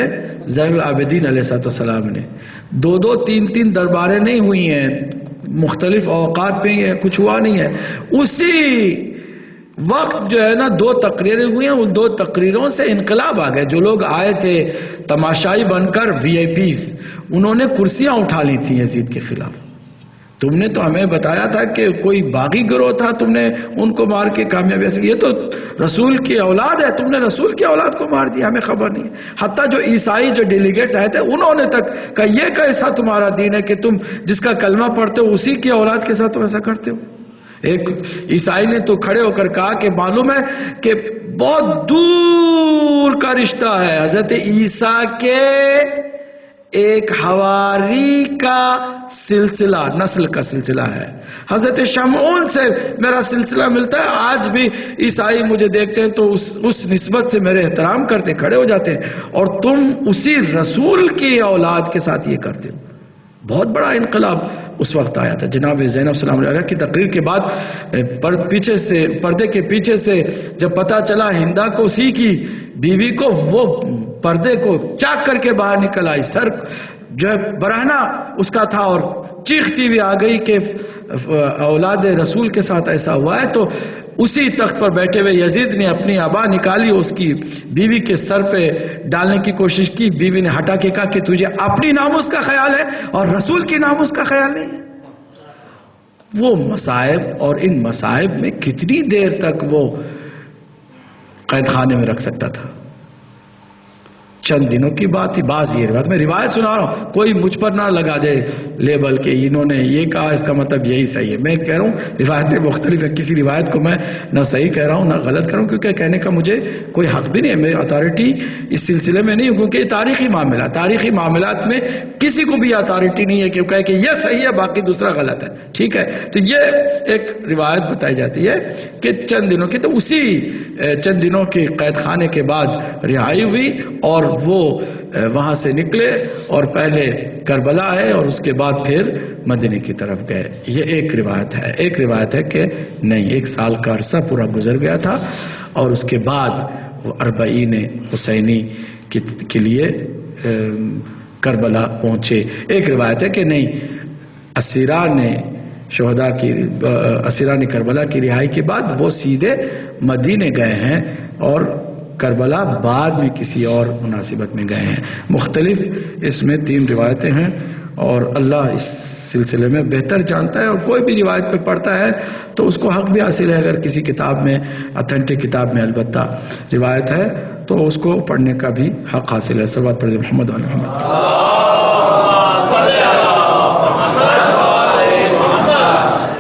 زین العابدین علیہ السلام نے، 2 3 درباریں نہیں ہوئی ہیں، مختلف اوقات میں کچھ ہوا نہیں ہے. اسی وقت جو ہے نا 2 تقریریں ہوئی ہیں، ان 2 تقریروں سے انقلاب آ گئے. جو لوگ آئے تھے تماشائی بن کر VIP انہوں نے کرسیاں اٹھا لی تھیں یزید کے خلاف. تم نے تو ہمیں بتایا تھا کہ کوئی باغی گروہ تھا، تم نے ان کو مار کے کامیابی حاصل کی. یہ تو رسول کی اولاد ہے، تم نے رسول کی اولاد کو مار دیا، ہمیں خبر نہیں. حتیٰ جو عیسائی جو ڈیلیگیٹس آئے تھے انہوں نے تک کہا یہ کیسا تمہارا دین ہے کہ تم جس کا کلمہ پڑھتے ہو اسی کی اولاد کے ساتھ تم ایسا کرتے ہو. ایک عیسائی نے تو کھڑے ہو کر کہا کہ معلوم ہے کہ بہت دور کا رشتہ ہے حضرت عیسیٰ کے ایک حواری کا سلسلہ، نسل کا سلسلہ ہے. حضرت شمعون سے میرا سلسلہ ملتا ہے. آج بھی عیسائی مجھے دیکھتے ہیں تو اس نسبت سے میرے احترام کرتے کھڑے ہو جاتے ہیں، اور تم اسی رسول کی اولاد کے ساتھ یہ کرتے ہو. بہت بڑا انقلاب اس وقت آیا تھا. جناب زینب سلام اللہ علیہ کی تقریر کے بعد پردے کے پیچھے سے جب پتہ چلا ہندا کو اسی کی بیوی کو، وہ پردے کو چاک کر کے باہر نکل آئی. سر جو ہے برہنہ اس کا تھا اور چیختی ہوئی آ گئی کہ اولاد رسول کے ساتھ ایسا ہوا ہے. تو اسی تخت پر بیٹھے ہوئے یزید نے اپنی عبا نکالی، اس کی بیوی کے سر پہ ڈالنے کی کوشش کی. بیوی نے ہٹا کے کہا کہ تجھے اپنی ناموس کا خیال ہے اور رسول کی ناموس کا خیال نہیں ہے. وہ مصائب، اور ان مصائب میں کتنی دیر تک وہ قید خانے میں رکھ سکتا تھا؟ چند دنوں کی بات تھی. بعض یہ روایت، میں روایت سنا رہا ہوں، کوئی مجھ پر نہ لگا دے لیبل کہ انہوں نے یہ کہا اس کا مطلب یہی صحیح ہے. میں کہہ رہا ہوں روایتیں مختلف ہیں، کسی روایت کو میں نہ صحیح کہہ رہا ہوں نہ غلط کہہ رہا ہوں، کیونکہ کہنے کا مجھے کوئی حق بھی نہیں ہے. میری اتھارٹی اس سلسلے میں نہیں ہوں، کیونکہ یہ تاریخی معاملات میں کسی کو بھی اتھارٹی نہیں ہے کہ وہ کہے کہ یہ صحیح ہے باقی دوسرا غلط ہے. ٹھیک ہے، تو یہ ایک روایت بتائی جاتی ہے کہ چند دنوں کی، تو اسی چند دنوں کے قید خانے کے بعد رہائی ہوئی اور وہ وہاں سے نکلے اور پہلے کربلا آئے اور اس کے بعد پھر مدینے کی طرف گئے. یہ ایک روایت ہے. ایک روایت ہے کہ نہیں، 1 سال کا عرصہ پورا گزر گیا تھا اور اس کے بعد وہ 40 حسینی کے لیے کربلا پہنچے. ایک روایت ہے کہ نہیں، اسیران کربلا کی رہائی کے بعد وہ سیدھے مدینے گئے ہیں اور کربلا بعد میں کسی اور مناسبت میں گئے ہیں. مختلف اس میں 3 روایتیں ہیں اور اللہ اس سلسلے میں بہتر جانتا ہے. اور کوئی بھی روایت کوئی پڑھتا ہے تو اس کو حق بھی حاصل ہے. اگر کسی کتاب میں اتھینٹک کتاب میں البتہ روایت ہے تو اس کو پڑھنے کا بھی حق حاصل ہے. صلوات پڑھیں محمد و محمد.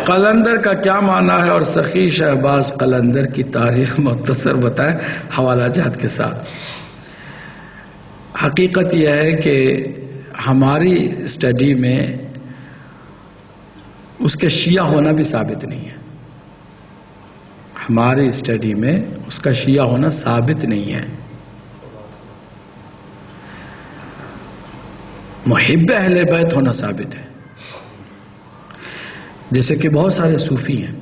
قلندر کا کیا معنی ہے اور سخی شہباز قلندر کی تاریخ مختصر بتائیں حوالہ جات کے ساتھ. حقیقت یہ ہے کہ ہماری اسٹڈی میں اس کے شیعہ ہونا بھی ثابت نہیں ہے. ہماری اسٹڈی میں اس کا شیعہ ہونا ثابت نہیں ہے. محب اہل بیت ہونا ثابت ہے. جیسے کہ بہت سارے صوفی ہیں,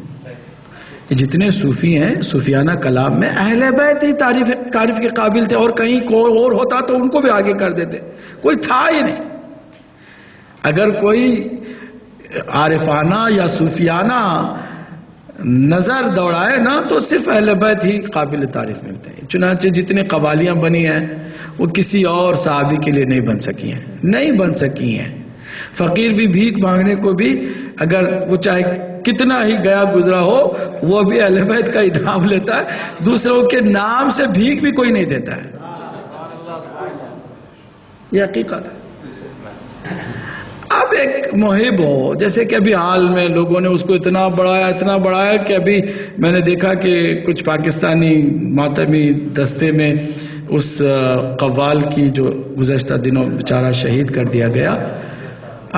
جتنے صوفی ہیں صوفیانہ کلام میں اہل بیت ہی تعریف کے قابل تھے, اور کہیں کوئی اور ہوتا تو ان کو بھی آگے کر دیتے. کوئی تھا ہی نہیں. اگر کوئی عارفانہ یا صوفیانہ نظر دوڑائے نا تو صرف اہل بیت ہی قابل تعریف ملتے ہیں. چنانچہ جتنے قوالیاں بنی ہیں وہ کسی اور صحابی کے لیے نہیں بن سکی ہیں. فقیر بھی بھیک مانگنے کو بھی اگر وہ چاہے کتنا ہی گیا گزرا ہو وہ بھی اہل بیت کا انعام لیتا ہے. دوسروں کے نام سے بھیک بھی کوئی نہیں دیتا ہے. یہ حقیقت ہے. اب ایک محب ہو, جیسے کہ ابھی حال میں لوگوں نے اس کو اتنا بڑھایا کہ ابھی میں نے دیکھا کہ کچھ پاکستانی ماتمی دستے میں اس قوال کی جو گزشتہ دنوں بیچارہ شہید کر دیا گیا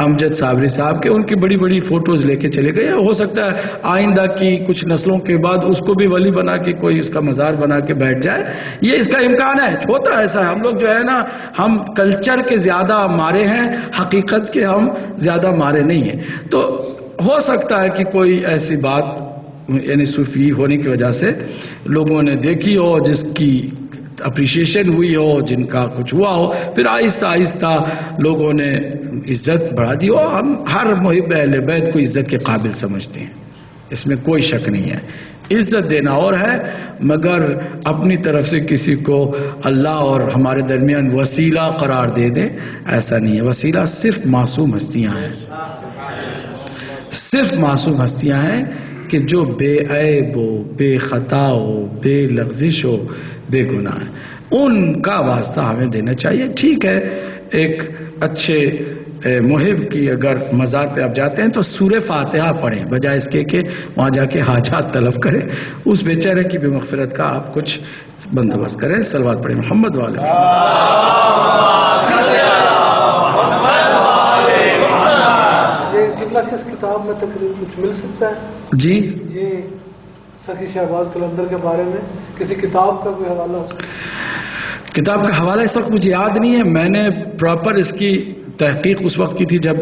امجد صابری صاحب کے, ان کی بڑی بڑی فوٹوز لے کے چلے گئے. ہو سکتا ہے آئندہ کی کچھ نسلوں کے بعد اس کو بھی ولی بنا کے کوئی اس کا مزار بنا کے بیٹھ جائے. یہ اس کا امکان ہے. ہوتا ایسا ہے. ہم لوگ جو ہے نا, ہم کلچر کے زیادہ مارے ہیں, حقیقت کے ہم زیادہ مارے نہیں ہیں. تو ہو سکتا ہے کہ کوئی ایسی بات یعنی صوفی ہونے کی وجہ سے لوگوں نے دیکھی ہو, جس کی اپریشیشن ہوئی ہو, جن کا کچھ ہوا ہو, پھر آہستہ آہستہ لوگوں نے عزت بڑھا دی ہو. ہم ہر محب اہل بیت کو عزت کے قابل سمجھتے ہیں, اس میں کوئی شک نہیں ہے. عزت دینا اور ہے, مگر اپنی طرف سے کسی کو اللہ اور ہمارے درمیان وسیلہ قرار دے دیں, ایسا نہیں ہے. وسیلہ صرف معصوم ہستیاں ہیں کہ جو بے عیب ہو, بے خطا ہو, بے لغزش ہو, بے گناہ ہے. ان کا واسطہ ہمیں دینا چاہیے. ٹھیک ہے, ایک اچھے محب کی اگر مزار پہ آپ جاتے ہیں تو سورہ فاتحہ پڑھیں بجائے اس کے کہ وہاں جا کے حاجات طلب کریں. اس بیچارے کی بھی مغفرت کا آپ کچھ بندوبست کریں. صلوات پڑھیں محمد والے. یہ کس کتاب میں تقریباً کچھ مل سکتا ہے جی؟ یہ سخی شہباز قلندر کے بارے میں کسی کتاب کا کوئی حوالہ ہو سکتا ہے؟ کتاب کا حوالہ اس وقت مجھے یاد نہیں ہے. میں نے پراپر اس کی تحقیق اس وقت کی تھی جب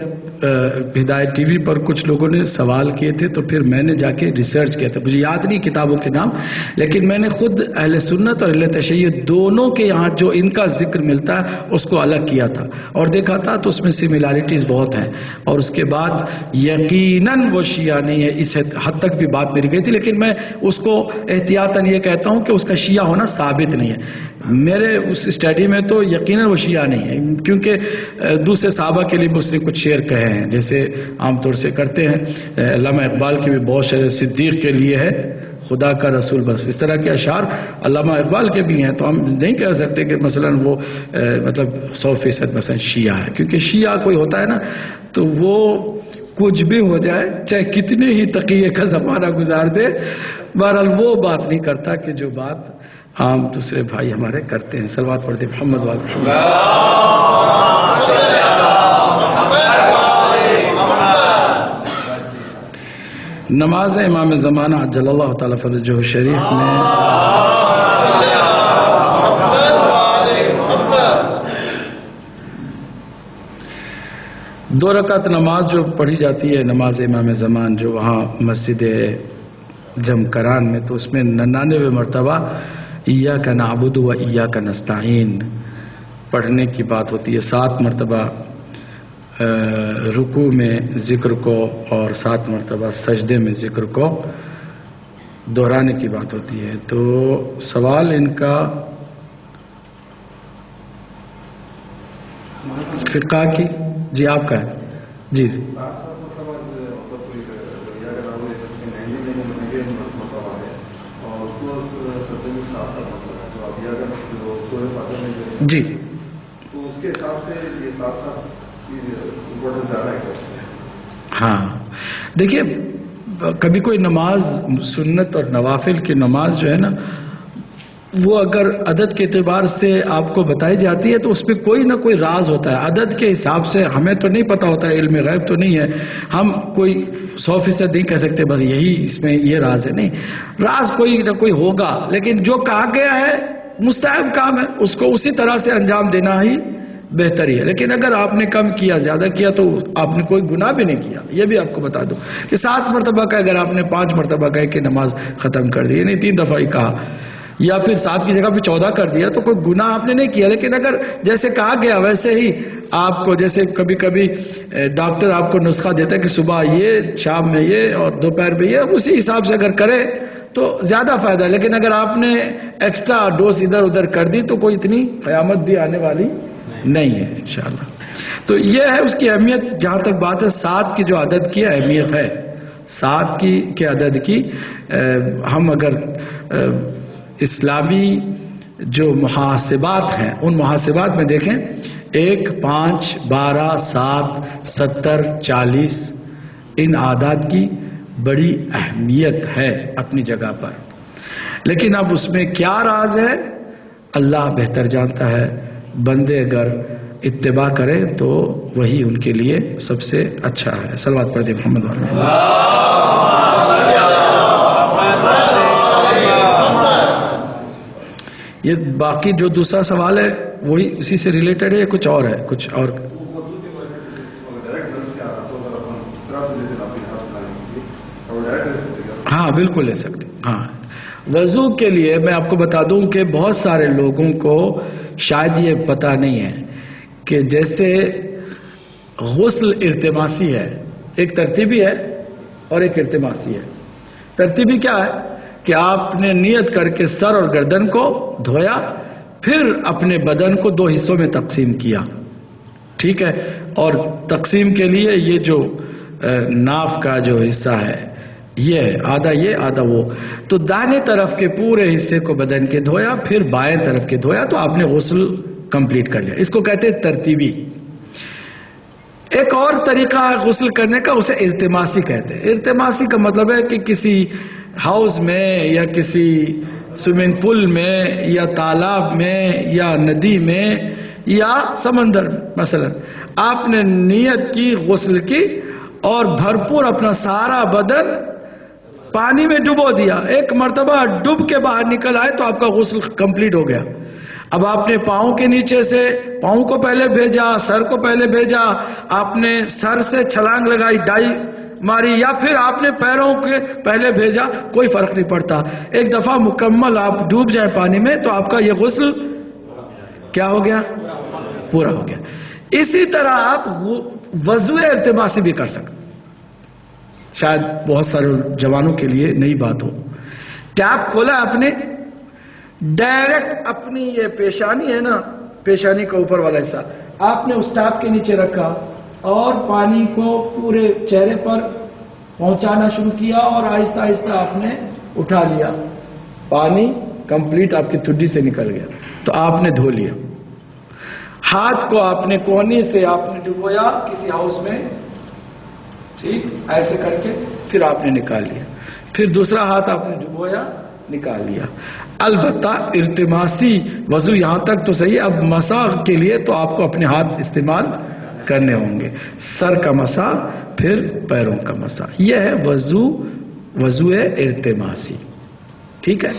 ہدایت ٹی وی پر کچھ لوگوں نے سوال کیے تھے, تو پھر میں نے جا کے ریسرچ کیا تھا. مجھے یاد نہیں کتابوں کے نام, لیکن میں نے خود اہل سنت اور اہل تشیع دونوں کے یہاں جو ان کا ذکر ملتا ہے اس کو الگ کیا تھا اور دیکھا تھا, تو اس میں سملیرٹیز بہت ہیں. اور اس کے بعد یقیناً وہ شیعہ نہیں ہے, اس حد تک بھی بات میری گئی تھی. لیکن میں اس کو احتیاطاً یہ کہتا ہوں کہ اس کا شیعہ ہونا ثابت نہیں ہے. میرے اس اسٹڈی میں تو یقیناً وہ شیعہ نہیں ہے, کیونکہ دوسرے صحابہ کے لیے اس نے کچھ شعر کہے ہیں جیسے عام طور سے کرتے ہیں. علامہ اقبال کی بھی بہت شعر صدیق کے لیے ہے خدا کا رسول بس, اس طرح کے اشعار علامہ اقبال کے بھی ہیں. تو ہم نہیں کہہ سکتے کہ مثلاً وہ مطلب 100% مثلا شیعہ ہے, کیونکہ شیعہ کوئی ہوتا ہے نا تو وہ کچھ بھی ہو جائے, چاہے کتنے ہی تقیے کا زمانہ گزار دے, بہرحال وہ بات نہیں کرتا کہ جو بات عام دوسرے بھائی ہمارے کرتے ہیں. صلوات پڑھتے محمد والے. نماز امام زمانہ عجل اللہ تعالیٰ فرجہ شریف میں دو رکعت نماز جو پڑھی جاتی ہے, نماز امام زمان جو وہاں مسجد جمکران میں, تو اس میں 99 مرتبہ ایاک نعبد و ایاک نستعین پڑھنے کی بات ہوتی ہے. 7 مرتبہ رکوع میں ذکر کو اور 7 مرتبہ سجدے میں ذکر کو دہرانے کی بات ہوتی ہے. تو سوال ان کا فقہ کی. جی آپ کا ہے. جی جی ہاں دیکھیے، کبھی کوئی نماز سنت اور نوافل کی نماز جو ہے نا، وہ اگر عدد کے اعتبار سے آپ کو بتائی جاتی ہے تو اس پہ کوئی نہ کوئی راز ہوتا ہے. عدد کے حساب سے ہمیں تو نہیں پتہ ہوتا ہے، علم غیب تو نہیں ہے، ہم کوئی 100% نہیں کہہ سکتے بس یہی اس میں یہ راز ہے. نہیں، راز کوئی نہ کوئی ہوگا، لیکن جو کہا گیا ہے مستحب کام ہے، اس کو اسی طرح سے انجام دینا ہی بہتر ہی ہے. لیکن اگر آپ نے کم کیا، زیادہ کیا تو آپ نے کوئی گناہ بھی نہیں کیا. یہ بھی آپ کو بتا دوں کہ 7 مرتبہ کا اگر آپ نے 5 مرتبہ کہہ کے نماز ختم کر دی، یعنی 3 دفعہ ہی کہا، یا پھر 7 کی جگہ پہ 14 کر دیا، تو کوئی گناہ آپ نے نہیں کیا. لیکن اگر جیسے کہا گیا ویسے ہی آپ کو، جیسے کبھی کبھی ڈاکٹر آپ کو نسخہ دیتا ہے کہ صبح یہ، شام میں یہ اور دوپہر میں یہ، اسی حساب سے اگر کرے تو زیادہ فائدہ ہے. لیکن اگر آپ نے ایکسٹرا ڈوز ادھر ادھر کر دی تو کوئی اتنی قیامت بھی آنے والی نہیں ہے انشاءاللہ. تو یہ ہے اس کی اہمیت. جہاں تک بات ہے 7 کی جو عدد کی اہمیت ہے، 7 کی عدد کی، ہم اگر اسلامی جو محاسبات ہیں ان محاسبات میں دیکھیں، 1، 5، 12، 7، 70، 40 ان اعداد کی بڑی اہمیت ہے اپنی جگہ پر. لیکن اب اس میں کیا راز ہے اللہ بہتر جانتا ہے. بندے اگر اتباع کریں تو وہی ان کے لیے سب سے اچھا ہے. صلوات پڑھ دیں محمد وعلیہ. یہ باقی جو دوسرا سوال ہے وہی اسی سے ریلیٹڈ ہے یا کچھ اور ہے؟ کچھ اور ہاں بالکل لے سکتے. ہاں وضو کے لیے میں آپ کو بتا دوں کہ بہت سارے لوگوں کو شاید یہ پتہ نہیں ہے کہ جیسے غسل ارتماسی ہے، ایک ترتیبی ہے اور ایک ارتماسی ہے. ترتیبی کیا ہے کہ آپ نے نیت کر کے سر اور گردن کو دھویا، پھر اپنے بدن کو 2 حصوں میں تقسیم کیا، ٹھیک ہے. اور تقسیم کے لیے یہ جو ناف کا جو حصہ ہے یہ ہے، آدھا یہ آدھا وہ. تو دائیں طرف کے پورے حصے کو بدن کے دھویا، پھر بائیں طرف کے دھویا، تو آپ نے غسل کمپلیٹ کر لیا. اس کو کہتے ہیں ترتیبی. ایک اور طریقہ ہے غسل کرنے کا، اسے ارتماسی کہتے ہیں. ارتماسی کا مطلب ہے کہ کسی ہاؤس میں یا کسی سوئمنگ پول میں یا تالاب میں یا ندی میں یا سمندر میں مثلا آپ نے نیت کی غسل کی اور بھرپور اپنا سارا بدن پانی میں ڈبو دیا. ایک مرتبہ ڈب کے باہر نکل آئے تو آپ کا غسل کمپلیٹ ہو گیا. اب آپ نے پاؤں کے نیچے سے پاؤں کو پہلے بھیجا، سر کو پہلے بھیجا، آپ نے سر سے چھلانگ لگائی، ڈائی ماری، یا پھر آپ نے پیروں کے پہلے بھیجا، کوئی فرق نہیں پڑتا. ایک دفعہ مکمل آپ ڈوب جائیں پانی میں تو آپ کا یہ غسل کیا ہو گیا؟ پورا ہو گیا. اسی طرح آپ وضو ارتماسی بھی کر سکتے. شاید بہت سارے جوانوں کے لیے نئی بات ہو. ٹیپ کھولا آپ نے، ڈائریکٹ اپنی یہ پیشانی ہے نا، پیشانی کا اوپر والا حصہ آپ نے اس ٹیپ کے نیچے رکھا اور پانی کو پورے چہرے پر پہنچانا شروع کیا اور آہستہ آہستہ آپ نے اٹھا لیا. پانی کمپلیٹ آپ کی ٹھڈی سے نکل گیا تو آپ نے دھو لیا. ہاتھ کو آپ نے کونی سے آپ نے ڈبویا کسی ہاؤس میں، ٹھیک ایسے کر کے پھر آپ نے نکال لیا. پھر دوسرا ہاتھ آپ نے ڈبویا، نکال لیا. البتہ ارتماسی وضو یہاں تک تو صحیح. اب مسح کے لیے تو آپ کو اپنے ہاتھ استعمال کرنے ہوں گے، سر کا مسح پھر پیروں کا مسح. یہ ہے وضو ارتماسی. ٹھیک ہے.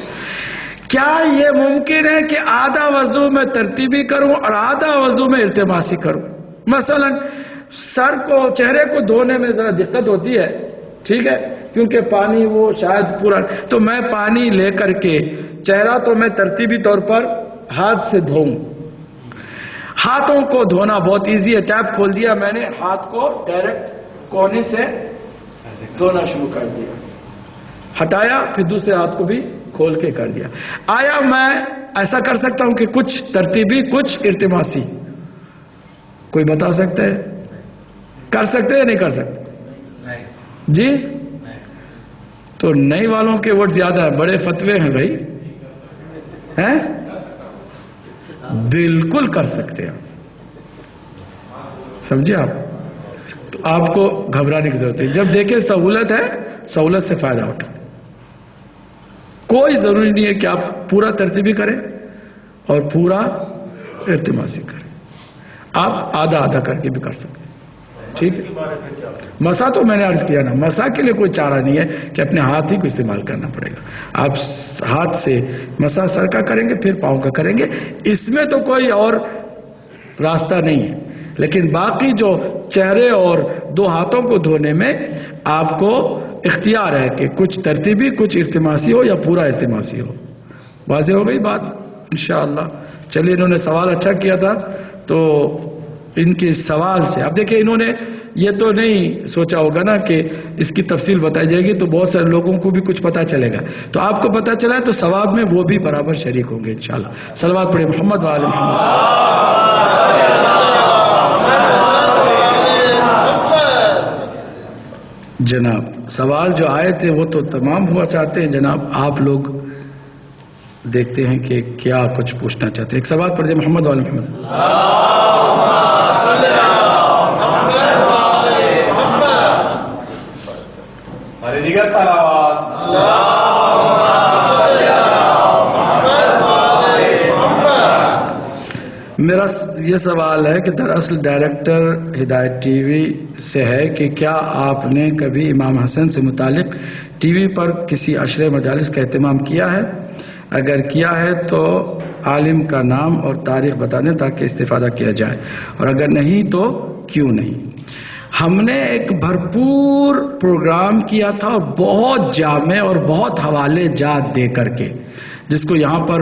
کیا یہ ممکن ہے کہ آدھا وضو میں ترتیبی کروں اور آدھا وضو میں ارتماسی کروں؟ مثلا سر کو، چہرے کو دھونے میں ذرا دقت ہوتی ہے، ٹھیک ہے، کیونکہ پانی وہ شاید پورا، تو میں پانی لے کر کے چہرہ تو میں ترتیبی طور پر ہاتھ سے دھوؤں. ہاتھوں کو دھونا بہت ایزی ہے. ٹیپ کھول دیا میں نے، ہاتھ کو ڈائریکٹ کونے سے دھونا شروع کر دیا، ہٹایا، پھر دوسرے ہاتھ کو بھی کھول کے کر دیا. آیا میں ایسا کر سکتا ہوں کہ کچھ ترتیبی کچھ ارتماسی؟ کوئی بتا سکتے ہیں؟ کر سکتے یا نہیں کر سکتے؟ جی تو نئی والوں کے ووٹ زیادہ ہیں، بڑے فتوے ہیں بھائی، ہیں؟ بالکل کر سکتے ہیں، سمجھے آپ؟ تو آپ کو گھبرانے کی ضرورت ہے، جب دیکھیں سہولت ہے سہولت سے فائدہ اٹھائیں، کوئی ضروری نہیں ہے کہ آپ پورا ترتیبی کریں اور پورا ارتماسی کریں، آپ آدھا آدھا کر کے بھی کر سکتے ہیں، ٹھیک ہے؟ مسا تو میں نے عرض کیا نا، مسا کے لیے کوئی چارہ نہیں ہے کہ اپنے ہاتھ ہی کو استعمال کرنا پڑے گا، آپ ہاتھ سے مسا سر کا کریں گے، پھر پاؤں کا کریں گے، اس میں تو کوئی اور راستہ نہیں ہے، لیکن باقی جو چہرے اور دو ہاتھوں کو دھونے میں آپ کو اختیار ہے کہ کچھ ترتیبی کچھ ارتماسی ہو یا پورا ارتماسی ہو۔ واضح ہو گئی بات انشاءاللہ؟ چلیے، انہوں نے سوال اچھا کیا تھا، تو ان کے سوال سے اب دیکھیں، انہوں نے یہ تو نہیں سوچا ہوگا نا کہ اس کی تفصیل بتائی جائے گی تو بہت سارے لوگوں کو بھی کچھ پتہ چلے گا، تو آپ کو پتہ چلا ہے تو ثواب میں وہ بھی برابر شریک ہوں گے انشاءاللہ۔ صلوات پڑھیں محمد و آل محمد۔ جناب سوال جو آئے تھے وہ تو تمام ہوا چاہتے ہیں، جناب آپ لوگ دیکھتے ہیں کہ کیا کچھ پوچھنا چاہتے ہیں۔ ایک سوال پڑھ دیں محمد و آل محمد۔ دیگر صلوات میرا یہ سوال ہے کہ دراصل ڈائریکٹر ہدایت ٹی وی سے ہے کہ کیا آپ نے کبھی امام حسن سے متعلق ٹی وی پر کسی عشر مجالس کا اہتمام کیا ہے؟ اگر کیا ہے تو عالم کا نام اور تاریخ بتا دیں تاکہ استفادہ کیا جائے، اور اگر نہیں تو کیوں نہیں؟ ہم نے ایک بھرپور پروگرام کیا تھا اور بہت جامع اور بہت حوالے جات دے کر کے، جس کو یہاں پر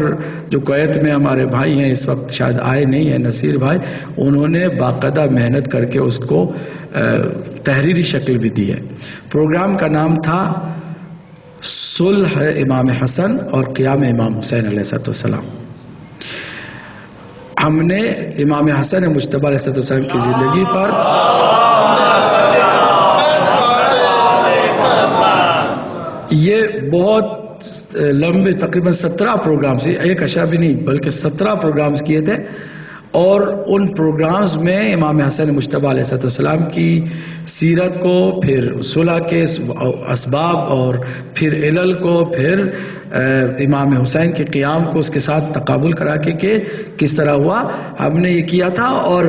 جو کویت میں ہمارے بھائی ہیں اس وقت شاید آئے نہیں ہیں، نصیر بھائی، انہوں نے باقاعدہ محنت کر کے اس کو تحریری شکل بھی دی ہے۔ پروگرام کا نام تھا صلح امام حسن اور قیام امام حسین علیہ السلام۔ ہم نے امام حسن مجتبی علیہ السلام کی زندگی پر یہ بہت لمبے تقریباً 17 پروگرامز، ایک اشیا بھی نہیں بلکہ 17 پروگرامز کیے تھے، اور ان پروگرامز میں امام حسن مجتبی علیہ السلام کی سیرت کو، پھر صلح کے اسباب، اور پھر علل کو، پھر امام حسین کے قیام کو اس کے ساتھ تقابل کرا کے کہ کس طرح ہوا، ہم نے یہ کیا تھا، اور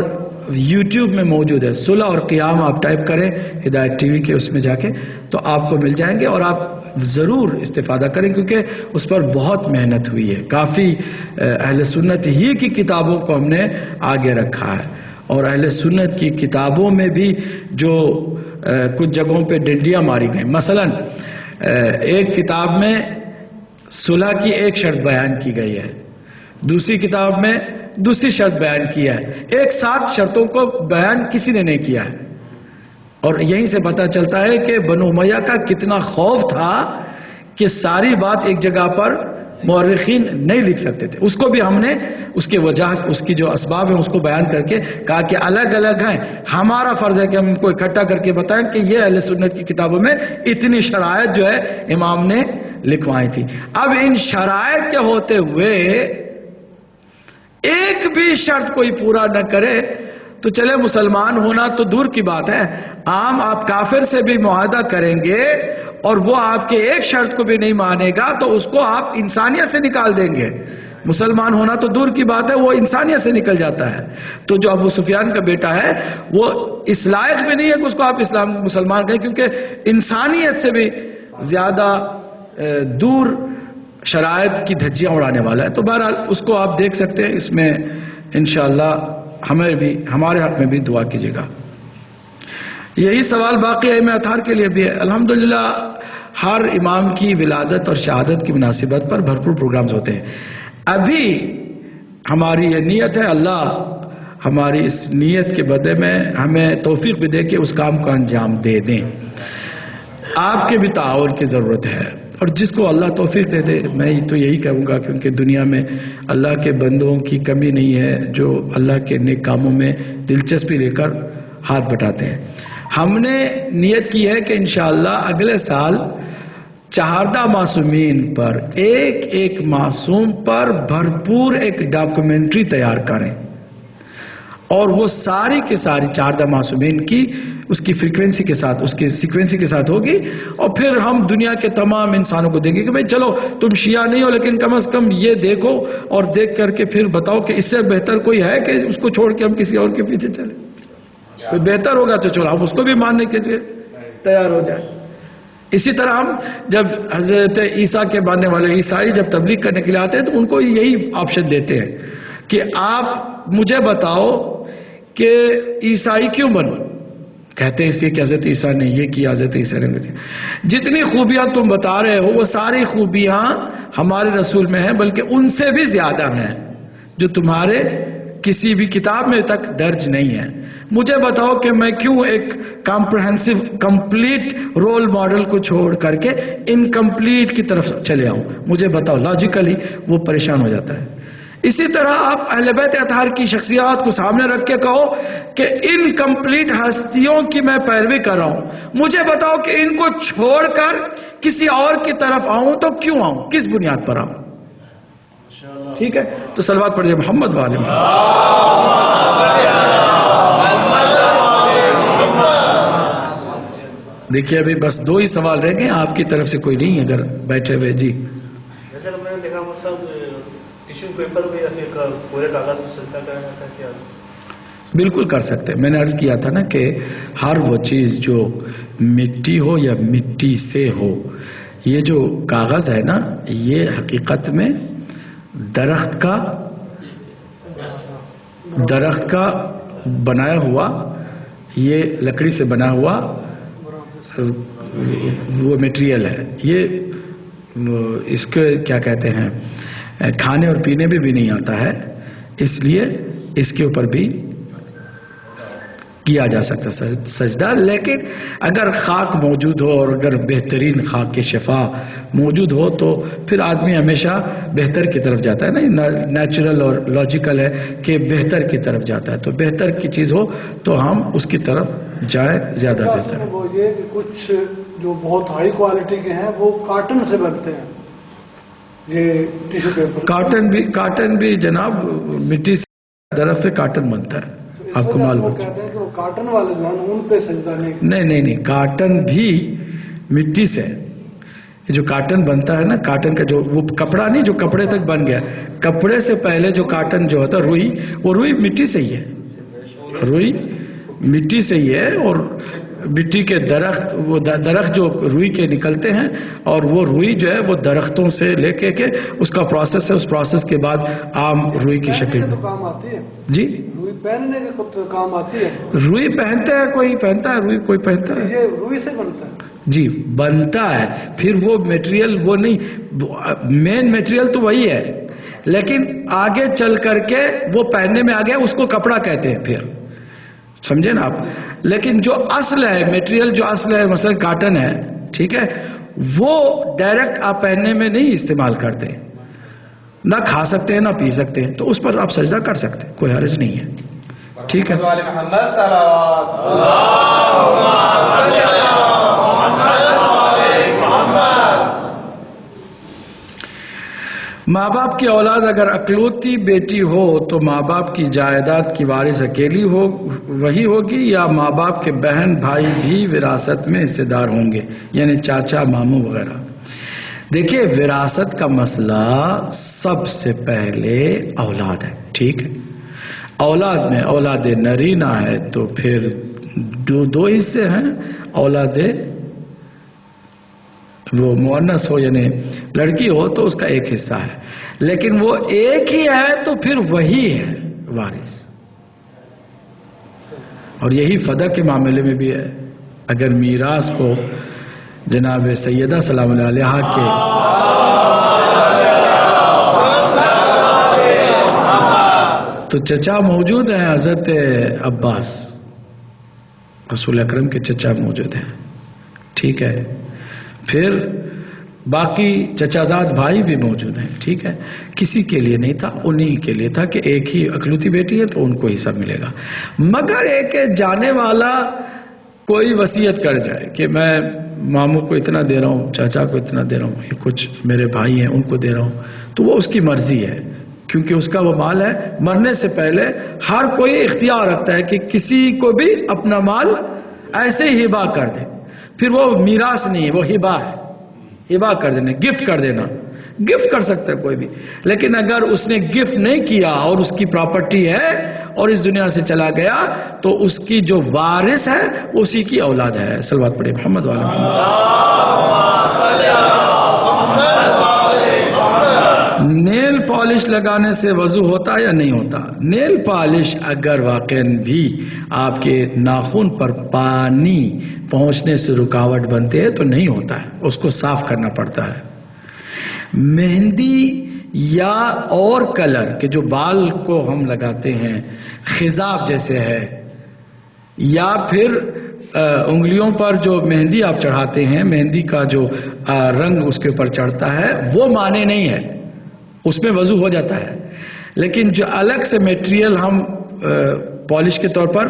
یوٹیوب میں موجود ہے۔ صلح اور قیام آپ ٹائپ کریں ہدایت ٹی وی کے اس میں جا کے تو آپ کو مل جائیں گے، اور آپ ضرور استفادہ کریں کیونکہ اس پر بہت محنت ہوئی ہے، کافی اہل سنت ہی کی کتابوں کو ہم نے آگے رکھا ہے، اور اہل سنت کی کتابوں میں بھی جو کچھ جگہوں پہ ڈنڈیاں ماری گئیں، مثلا ایک کتاب میں صلح کی ایک شرط بیان کی گئی ہے، دوسری کتاب میں دوسری شرط بیان کیا ہے، ایک ساتھ شرطوں کو بیان کسی نے نہیں کیا ہے، اور یہیں سے پتہ چلتا ہے کہ بنو امیہ کا کتنا خوف تھا کہ ساری بات ایک جگہ پر مورخین نہیں لکھ سکتے تھے، اس کو بھی ہم نے اس کی وجہ، اس کی جو اسباب ہیں اس کو بیان کر کے کہا کہ الگ الگ ہیں، ہمارا فرض ہے کہ ہم ان کو اکٹھا کر کے بتائیں کہ یہ اہل سنت کی کتابوں میں اتنی شرائط جو ہے امام نے لکھوائی تھی۔ اب ان شرائط کے ہوتے ہوئے ایک بھی شرط کوئی پورا نہ کرے تو چلے مسلمان ہونا تو دور کی بات ہے، عام آپ کافر سے بھی معاہدہ کریں گے اور وہ آپ کے ایک شرط کو بھی نہیں مانے گا تو اس کو آپ انسانیت سے نکال دیں گے، مسلمان ہونا تو دور کی بات ہے، وہ انسانیت سے نکل جاتا ہے۔ تو جو ابو سفیان کا بیٹا ہے وہ اس لائق بھی نہیں ہے کہ اس کو آپ مسلمان کہیں، کیونکہ انسانیت سے بھی زیادہ دور شرائط کی دھجیاں اڑانے والا ہے۔ تو بہرحال اس کو آپ دیکھ سکتے ہیں، اس میں انشاءاللہ ہمارے حق میں بھی دعا کیجیے گا۔ یہی سوال باقی ائمہ اطہار کے لیے بھی ہے۔ الحمدللہ ہر امام کی ولادت اور شہادت کی مناسبت پر بھرپور پروگرامز ہوتے ہیں۔ ابھی ہماری یہ نیت ہے، اللہ ہماری اس نیت کے بدلے میں ہمیں توفیق بھی دے کہ اس کام کو انجام دے دیں۔ آپ کے بھی تعاون کی ضرورت ہے، اور جس کو اللہ توفیق دے دے. میں تو یہی کہوں گا کیونکہ دنیا میں اللہ کے بندوں کی کمی نہیں ہے جو اللہ کے نیک کاموں میں دلچسپی لے کر ہاتھ بٹاتے ہیں. ہم نے نیت کی ہے کہ انشاءاللہ اگلے سال چہاردہ معصومین پر ایک ایک معصوم پر بھرپور ایک ڈاکومنٹری تیار کریں اور وہ ساری کی ساری چہاردہ معصومین کی اس کی فریکوینسی کے ساتھ اس کی سیکوینسی کے ساتھ ہوگی اور پھر ہم دنیا کے تمام انسانوں کو دیں گے کہ بھئی چلو تم شیعہ نہیں ہو لیکن کم از کم یہ دیکھو اور دیکھ کر کے پھر بتاؤ کہ اس سے بہتر کوئی ہے کہ اس کو چھوڑ کے ہم کسی اور کے پیچھے چلیں. کوئی بہتر ہوگا تو چلو ہم اس کو بھی ماننے کے لیے تیار ہو جائیں. اسی طرح ہم جب حضرت عیسیٰ کے ماننے والے عیسائی جب تبلیغ کرنے کے لیے آتے ہیں تو ان کو یہی آپشن دیتے ہیں کہ آپ مجھے بتاؤ کہ عیسائی کیوں بنو. کہتے ہیں اس لیے کہ حضرت عیسیٰ نے یہ کیا, حضرت عیسیٰ نے کیا. جتنی خوبیاں تم بتا رہے ہو وہ ساری خوبیاں ہمارے رسول میں ہیں بلکہ ان سے بھی زیادہ ہیں جو تمہارے کسی بھی کتاب میں تک درج نہیں ہے. مجھے بتاؤ کہ میں کیوں ایک کمپریہنسو کمپلیٹ رول ماڈل کو چھوڑ کر کے انکمپلیٹ کی طرف چلے آؤں. مجھے بتاؤ. لاجیکلی وہ پریشان ہو جاتا ہے. اسی طرح آپ اہل بیت اطہار کی شخصیات کو سامنے رکھ کے کہو کہ انکمپلیٹ ہستیوں کی میں پیروی کر رہا ہوں. مجھے بتاؤ کہ ان کو چھوڑ کر کسی اور کی طرف آؤں تو کیوں آؤں, کس بنیاد پر آؤں. ٹھیک ہے, تو صلوات پڑھیے محمد والے دیکھیے ابھی بس 2 ہی سوال رہ گئے آپ کی طرف سے کوئی نہیں اگر بیٹھے ہوئے. جی بالکل کر سکتے ہیں. میں نے عرض کیا تھا نا کہ ہر وہ چیز جو مٹی ہو یا مٹی سے ہو, یہ جو کاغذ ہے نا یہ حقیقت میں درخت کا بنایا ہوا, یہ لکڑی سے بنا ہوا وہ میٹیریل ہے. یہ اس کے کیا کہتے ہیں کھانے اور پینے میں بھی نہیں آتا ہے, اس لیے اس کے اوپر بھی کیا جا سکتا سجدہ. لیکن اگر خاک موجود ہو اور اگر بہترین خاک کے شفا موجود ہو تو پھر آدمی ہمیشہ بہتر کی طرف جاتا ہے نا. نیچرل اور لاجیکل ہے کہ بہتر کی طرف جاتا ہے, تو بہتر کی چیز ہو تو ہم اس کی طرف جائیں زیادہ بہتر ہے. وہ یہ کہ کچھ جو بہت ہائی کوالٹی کے ہیں وہ کاٹن سے بنتے ہیں, یہ ٹیشو پیپر. کاٹن بھی جناب مٹی سے درخت سے کاٹن بنتا ہے. آپ کو معلوم کہتے ہیں کہ وہ کاٹن والے جو ہیں ان پہ سجدہ نہیں, کاٹن بھی مٹی سے. جو کاٹن بنتا ہے نا, کاٹن کا جو وہ کپڑا نہیں جو کپڑے تک بن گیا, کپڑے سے پہلے جو کاٹن جو ہوتا ہے روئی, وہ روئی مٹی سے ہی ہے. روئی مٹی سے ہی ہے اور مٹی کے درخت, وہ درخت جو روئی کے نکلتے ہیں اور وہ روئی جو ہے وہ درختوں سے لے کے اس کا پروسیس ہے. اس پروسیس کے بعد عام روئی کی شکل میں کام آتی ہے. جی پہننے کے کام آتی ہے. روئی پہنتا ہے, کوئی پہنتا ہے روئی, کوئی پہنتا ہے. یہ روئی سے بنتا ہے. جی بنتا ہے. پھر وہ میٹیریل وہ نہیں, مین میٹیریل تو وہی ہے لیکن آگے چل کر کے وہ پہننے میں آ گیا, اس کو کپڑا کہتے ہیں. پھر سمجھے نا آپ. لیکن جو اصل ہے میٹیریل, جو اصل ہے مثلا کاٹن ہے, ٹھیک ہے, وہ ڈائریکٹ آپ پہننے میں نہیں استعمال کرتے, نہ کھا سکتے ہیں نہ پی سکتے ہیں, تو اس پر آپ سجدہ کر سکتے ہیں, کوئی حرج نہیں ہے. ٹھیک ہے. ماں باپ کی اولاد اگر اکلوتی بیٹی ہو تو ماں باپ کی جائیداد کی وارث اکیلی وہی ہوگی یا ماں باپ کے بہن بھائی بھی وراثت میں حصے دار ہوں گے, یعنی چاچا ماموں وغیرہ. دیکھیے وراثت کا مسئلہ سب سے پہلے اولاد ہے. ٹھیک ہے, اولاد میں اولاد نرینہ ہے تو پھر 2 حصے ہیں. اولاد وہ مؤنث ہو یعنی لڑکی ہو تو اس کا 1 حصہ ہے, لیکن وہ ایک ہی ہے تو پھر وہی ہے وارث. اور یہی فدیٰ کے معاملے میں بھی ہے. اگر میراث کو جناب سیدہ سلام اللہ علیہا کے تو چچا موجود ہیں, حضرت عباس رسول اکرم کے چچا موجود ہیں. ٹھیک ہے, پھر باقی چچازاد بھائی بھی موجود ہیں، ٹھیک ہے، کسی کے لیے نہیں تھا، انہی کے لیے تھا کہ ایک ہی اکلوتی بیٹی ہے تو ان کو حصہ ملے گا۔ مگر ایک جانے والا کوئی وصیت کر جائے کہ میں ماموں کو اتنا دے رہا ہوں، چاچا کو اتنا دے رہا ہوں، یہ کچھ میرے بھائی ہیں ان کو دے رہا ہوں، تو وہ اس کی مرضی ہے، کیونکہ اس کا وہ مال ہے۔ مرنے سے پہلے ہر کوئی اختیار رکھتا ہے کہ کسی کو بھی اپنا مال ایسے ہی ہبہ کر دے، پھر وہ میراث نہیں ہے، وہ ہبہ ہے، ہبہ کر دینا، گفٹ کر دینا، گفٹ کر سکتا ہے کوئی بھی۔ لیکن اگر اس نے گفٹ نہیں کیا اور اس کی پراپرٹی ہے اور اس دنیا سے چلا گیا تو اس کی جو وارث ہے اسی کی اولاد ہے۔ صلوات پڑھیں محمد وعلی محمد۔ نیل پالش لگانے سے وضو ہوتا یا نہیں ہوتا؟ نیل پالش اگر واقعاً بھی آپ کے ناخن پر پانی پہنچنے سے رکاوٹ بنتے ہے تو نہیں ہوتا ہے، اس کو صاف کرنا پڑتا ہے۔ مہندی یا اور کلر کہ جو بال کو ہم لگاتے ہیں خضاب جیسے ہے، یا پھر انگلیوں پر جو مہندی آپ چڑھاتے ہیں، مہندی کا جو رنگ اس کے اوپر چڑھتا ہے وہ معنی نہیں ہے، اس میں وضو ہو جاتا ہے۔ لیکن جو الگ سے میٹیریل ہم پالش کے طور پر،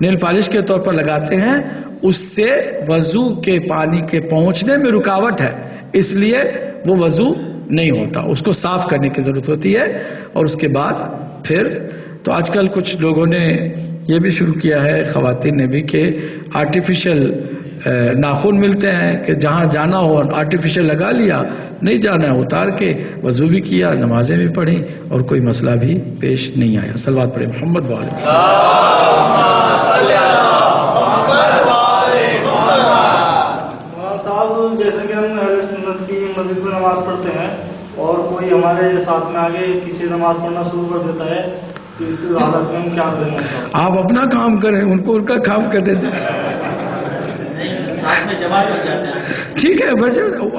نیل پالش کے طور پر لگاتے ہیں، اس سے وضو کے پانی کے پہنچنے میں رکاوٹ ہے، اس لیے وہ وضو نہیں ہوتا، اس کو صاف کرنے کی ضرورت ہوتی ہے۔ اور اس کے بعد پھر تو آج کل کچھ لوگوں نے یہ بھی شروع کیا ہے، خواتین نے بھی، کہ آرٹیفیشل ناخن ملتے ہیں کہ جہاں جانا ہو آرٹیفیشل لگا لیا، نہیں جانا ہے اتار کے وضو بھی کیا، نمازیں بھی پڑھیں اور کوئی مسئلہ بھی پیش نہیں آیا۔ صلوات پڑھیں محمد وعلی صاحب۔ جیسے کہ ہم اہل سنت کی مسجد میں نماز پڑھتے ہیں اور کوئی ہمارے ساتھ میں آگے کسی نماز پڑھنا شروع کر دیتا ہے، اس حالت میں ہم کیا کریں؟ آپ اپنا کام کریں، ان کو ان کا کام کرنے دیں، ساتھ میں جماعت ہو جاتے ہیں، ٹھیک ہے،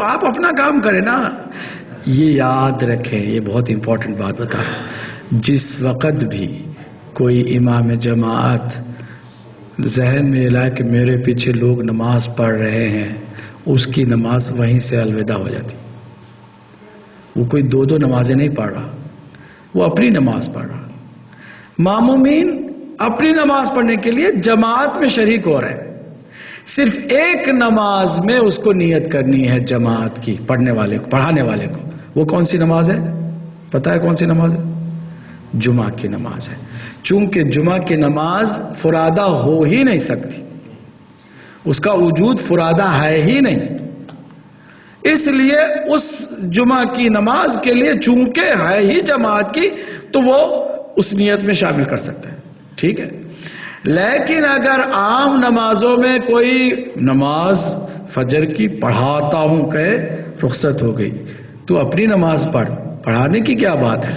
آپ اپنا کام کریں نا۔ یہ یاد رکھیں، یہ بہت امپورٹنٹ بات بتا رہا ہوں، جس وقت بھی کوئی امام جماعت ذہن میں لائے کہ میرے پیچھے لوگ نماز پڑھ رہے ہیں، اس کی نماز وہیں سے الوداع ہو جاتی۔ وہ کوئی دو نمازیں نہیں پڑھ رہا، وہ اپنی نماز پڑھ رہا۔ مامومین اپنی نماز پڑھنے کے لیے جماعت میں شریک ہو رہے ہیں، صرف ایک نماز میں اس کو نیت کرنی ہے جماعت کی، پڑھنے والے کو، پڑھانے والے کو۔ وہ کون سی نماز ہے؟ پتہ ہے کون سی نماز ہے؟ جمعہ کی نماز ہے۔ چونکہ جمعہ کی نماز فرادہ ہو ہی نہیں سکتی، اس کا وجود فرادہ ہے ہی نہیں، اس لیے اس جمعہ کی نماز کے لیے چونکہ ہے ہی جماعت کی تو وہ اس نیت میں شامل کر سکتا ہے، ٹھیک ہے۔ لیکن اگر عام نمازوں میں کوئی نماز فجر کی پڑھاتا ہوں کہ رخصت ہو گئی، تو اپنی نماز پڑھانے کی کیا بات ہے؟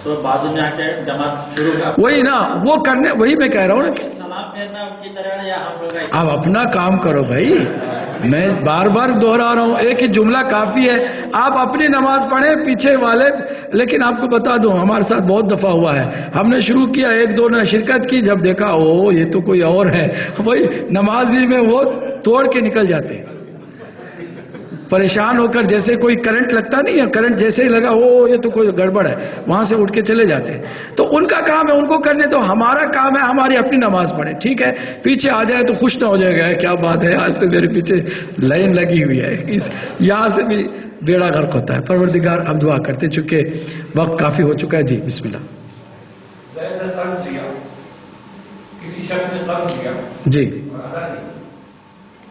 تو بعد میں آ کے جماعت شروع کر، وہی نا، وہ کرنے، وہی میں کہہ رہا ہوں نا کہ سلام پھیرنا ان کی طرح یا ہم لوگ آپ اپنا کام کرو بھائی۔ میں بار بار دہرا رہا ہوں، ایک ہی جملہ کافی ہے، آپ اپنی نماز پڑھیں، پیچھے والے۔ لیکن آپ کو بتا دوں، ہمارے ساتھ بہت دفعہ ہوا ہے، ہم نے شروع کیا، ایک دو نے شرکت کی، جب دیکھا او یہ تو کوئی اور ہے، وہی نمازی میں وہ توڑ کے نکل جاتے ہیں، پریشان ہو کر، جیسے کوئی کرنٹ لگتا نہیں ہے، کرنٹ جیسے ہی لگا او یہ تو کوئی گڑبڑ ہے، وہاں سے اٹھ کے چلے جاتے ہیں۔ تو ان کا کام ہے ان کو کرنے، تو ہمارا کام ہے ہماری اپنی نماز پڑھیں، ٹھیک ہے۔ پیچھے آ جائے تو خوش نہ ہو جائے گا، کیا بات ہے آج تو میرے پیچھے لائن لگی ہوئی ہے، یہاں سے بھی بیڑا غرق ہوتا ہے۔ پروردگار اب دعا کرتے، چونکہ وقت کافی ہو چکا ہے، جی بسم اللہ۔ کسی شخص نے قرض دیا جی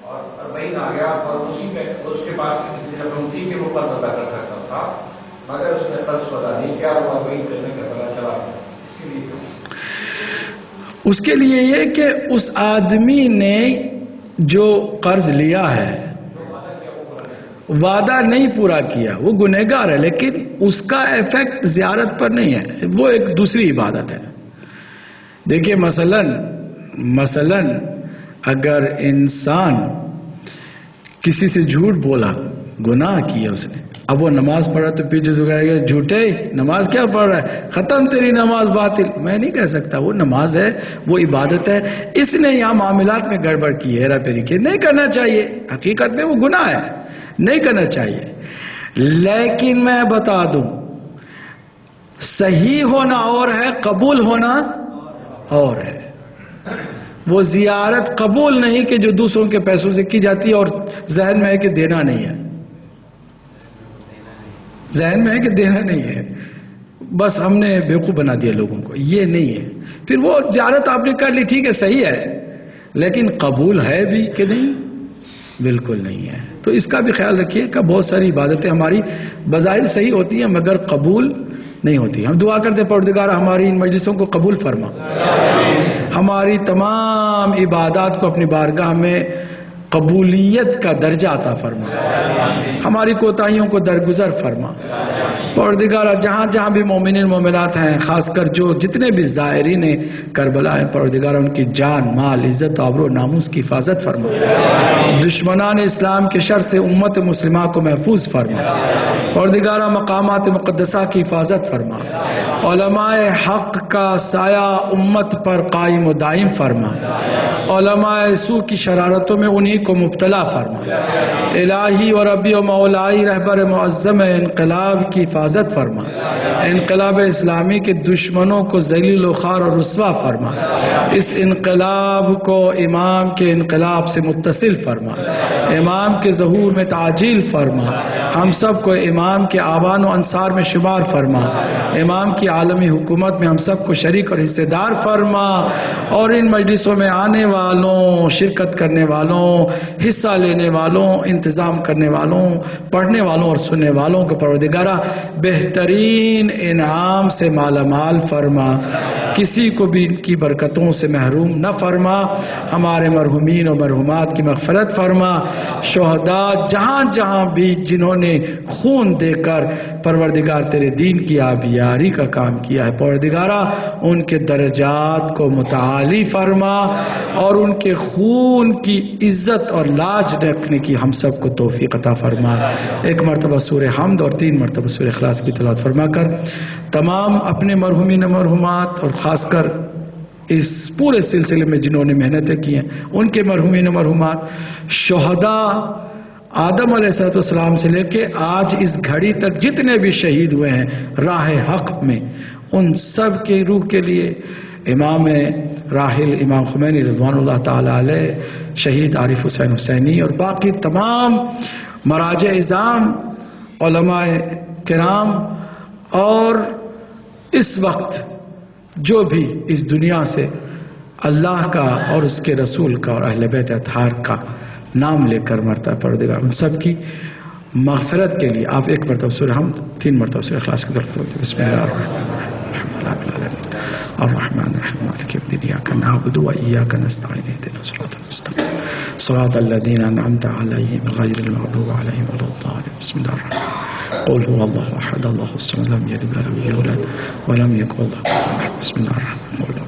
اور بہن آ گیا اور اسی میں اس کے پاس رقم تھی کہ وہ قرض ادا کر سکتا تھا، مگر اس نے قرض ادا نہیں کیا، اور بہن کرنے کا پتہ چلا، اس کے لیے اس کے لیے یہ کہ اس آدمی نے جو قرض لیا ہے وعدہ نہیں پورا کیا، وہ گنہگار ہے، لیکن اس کا ایفیکٹ زیارت پر نہیں ہے، وہ ایک دوسری عبادت ہے۔ دیکھیے مثلا اگر انسان کسی سے جھوٹ بولا، گناہ کیا اس نے، اب وہ نماز پڑھا تو پیچھے سے کہے گا جھوٹے نماز کیا پڑھ رہا ہے، ختم تیری نماز باطل. میں نہیں کہہ سکتا، وہ نماز ہے، وہ عبادت ہے. اس نے یہاں معاملات میں گڑبڑ کی ہے، ہیرا پھیری کی، نہیں کرنا چاہیے. حقیقت میں وہ گناہ ہے، نہیں کرنا چاہیے. لیکن میں بتا دوں صحیح ہونا اور ہے، قبول ہونا اور ہے. وہ زیارت قبول نہیں کہ جو دوسروں کے پیسوں سے کی جاتی ہے اور ذہن میں ہے کہ دینا نہیں ہے، ذہن میں ہے کہ دینا نہیں ہے، بس ہم نے بیوقوف بنا دیا لوگوں کو. یہ نہیں ہے. پھر وہ زیارت آپ نے کر لی، ٹھیک ہے صحیح ہے، لیکن قبول ہے بھی کہ نہیں؟ بالکل نہیں ہے. تو اس کا بھی خیال رکھیے کہ بہت ساری عبادتیں ہماری بظاہر صحیح ہوتی ہیں مگر قبول نہیں ہوتی. ہم دعا کرتے پروردگار ہماری ان مجلسوں کو قبول فرما، ہماری تمام عبادات کو اپنی بارگاہ میں قبولیت کا درجہ عطا فرما، ہماری کوتاہیوں کو درگزر فرما. پروردگار جہاں جہاں بھی مومنین مومنات ہیں، خاص کر جو جتنے بھی زائرین کربلا ہیں، پروردگار ان کی جان مال عزت آبرو ناموس کی حفاظت فرما. دشمنان اسلام کے شر سے امت مسلمہ کو محفوظ فرما. پروردگار مقامات مقدسہ کی حفاظت فرما. علماء حق کا سایہ امت پر قائم و دائم فرما. علماء سوء کی شرارتوں میں انہی کو مبتلا فرما. الہی و ربی و مولائی رہبر معظم انقلاب کی حفاظت فرما. انقلاب اسلامی کے دشمنوں کو ذلیل و خوار اور رسوا فرما. اس انقلاب کو امام کے انقلاب سے متصل فرما. امام کے ظہور میں تعجیل فرما. ہم سب کو امام کے آبان و انصار میں شمار فرما. امام کی عالمی حکومت میں ہم سب کو شریک اور حصے دار فرما. اور ان مجلسوں میں آنے والوں، شرکت کرنے والوں، حصہ لینے والوں، انتظام کرنے والوں، پڑھنے والوں اور سننے والوں کو پروردگارہ بہترین انعام سے مالا مال فرما. کسی کو بھی ان کی برکتوں سے محروم نہ فرما. ہمارے مرحومین و مرحومات کی مغفرت فرما. شہداء جہاں جہاں بھی جنہوں نے خون دے کر پروردگار تیرے دین کی آبیاری کا کام کیا ہے، پروردگارہ ان کے درجات کو متعالی فرما اور ان کے خون کی عزت اور لاج رکھنے کی ہم سب کو توفیق عطا فرما. ایک مرتبہ سورہ حمد اور 3 مرتبہ سورہ اخلاص کی تلاوت فرما کر تمام اپنے مرحومین مرحومات اور خاص کر اس پورے سلسلے میں جنہوں نے محنتیں کی ہیں ان کے مرحومین مرحومات، شہداء آدم علیہ السلام سے لے کے آج اس گھڑی تک جتنے بھی شہید ہوئے ہیں راہ حق میں، ان سب کے روح کے لیے امام راحل امام خمینی رضوان اللہ تعالی علیہ، شہید عارف حسین حسینی اور باقی تمام مراجع اعظام علماء کرام اور اس وقت جو بھی اس دنیا سے اللہ کا اور اس کے رسول کا اور اہل بیت اطہار کا نام لے کر مرتا ہے، پروردگار ان سب کی مغفرت کے لیے آپ 1 مرتبہ سورہ حمد 3 مرتبہ سورہ اخلاص کی طرف بسم اللہ الرحمن الرحیم مالک یوم الدین ایاک نعبد و ایاک نستعین اهدنا الصراط المستقیم صراط الذین انعمت علیہم غیر المغضوب علیہم ولا الضالین. بسم اللہ الرحمن قل هو الله احد الله الصمد لم يلد ولم يولد ولم يكن له كفوا احد. بسم الله الرحمن الرحیم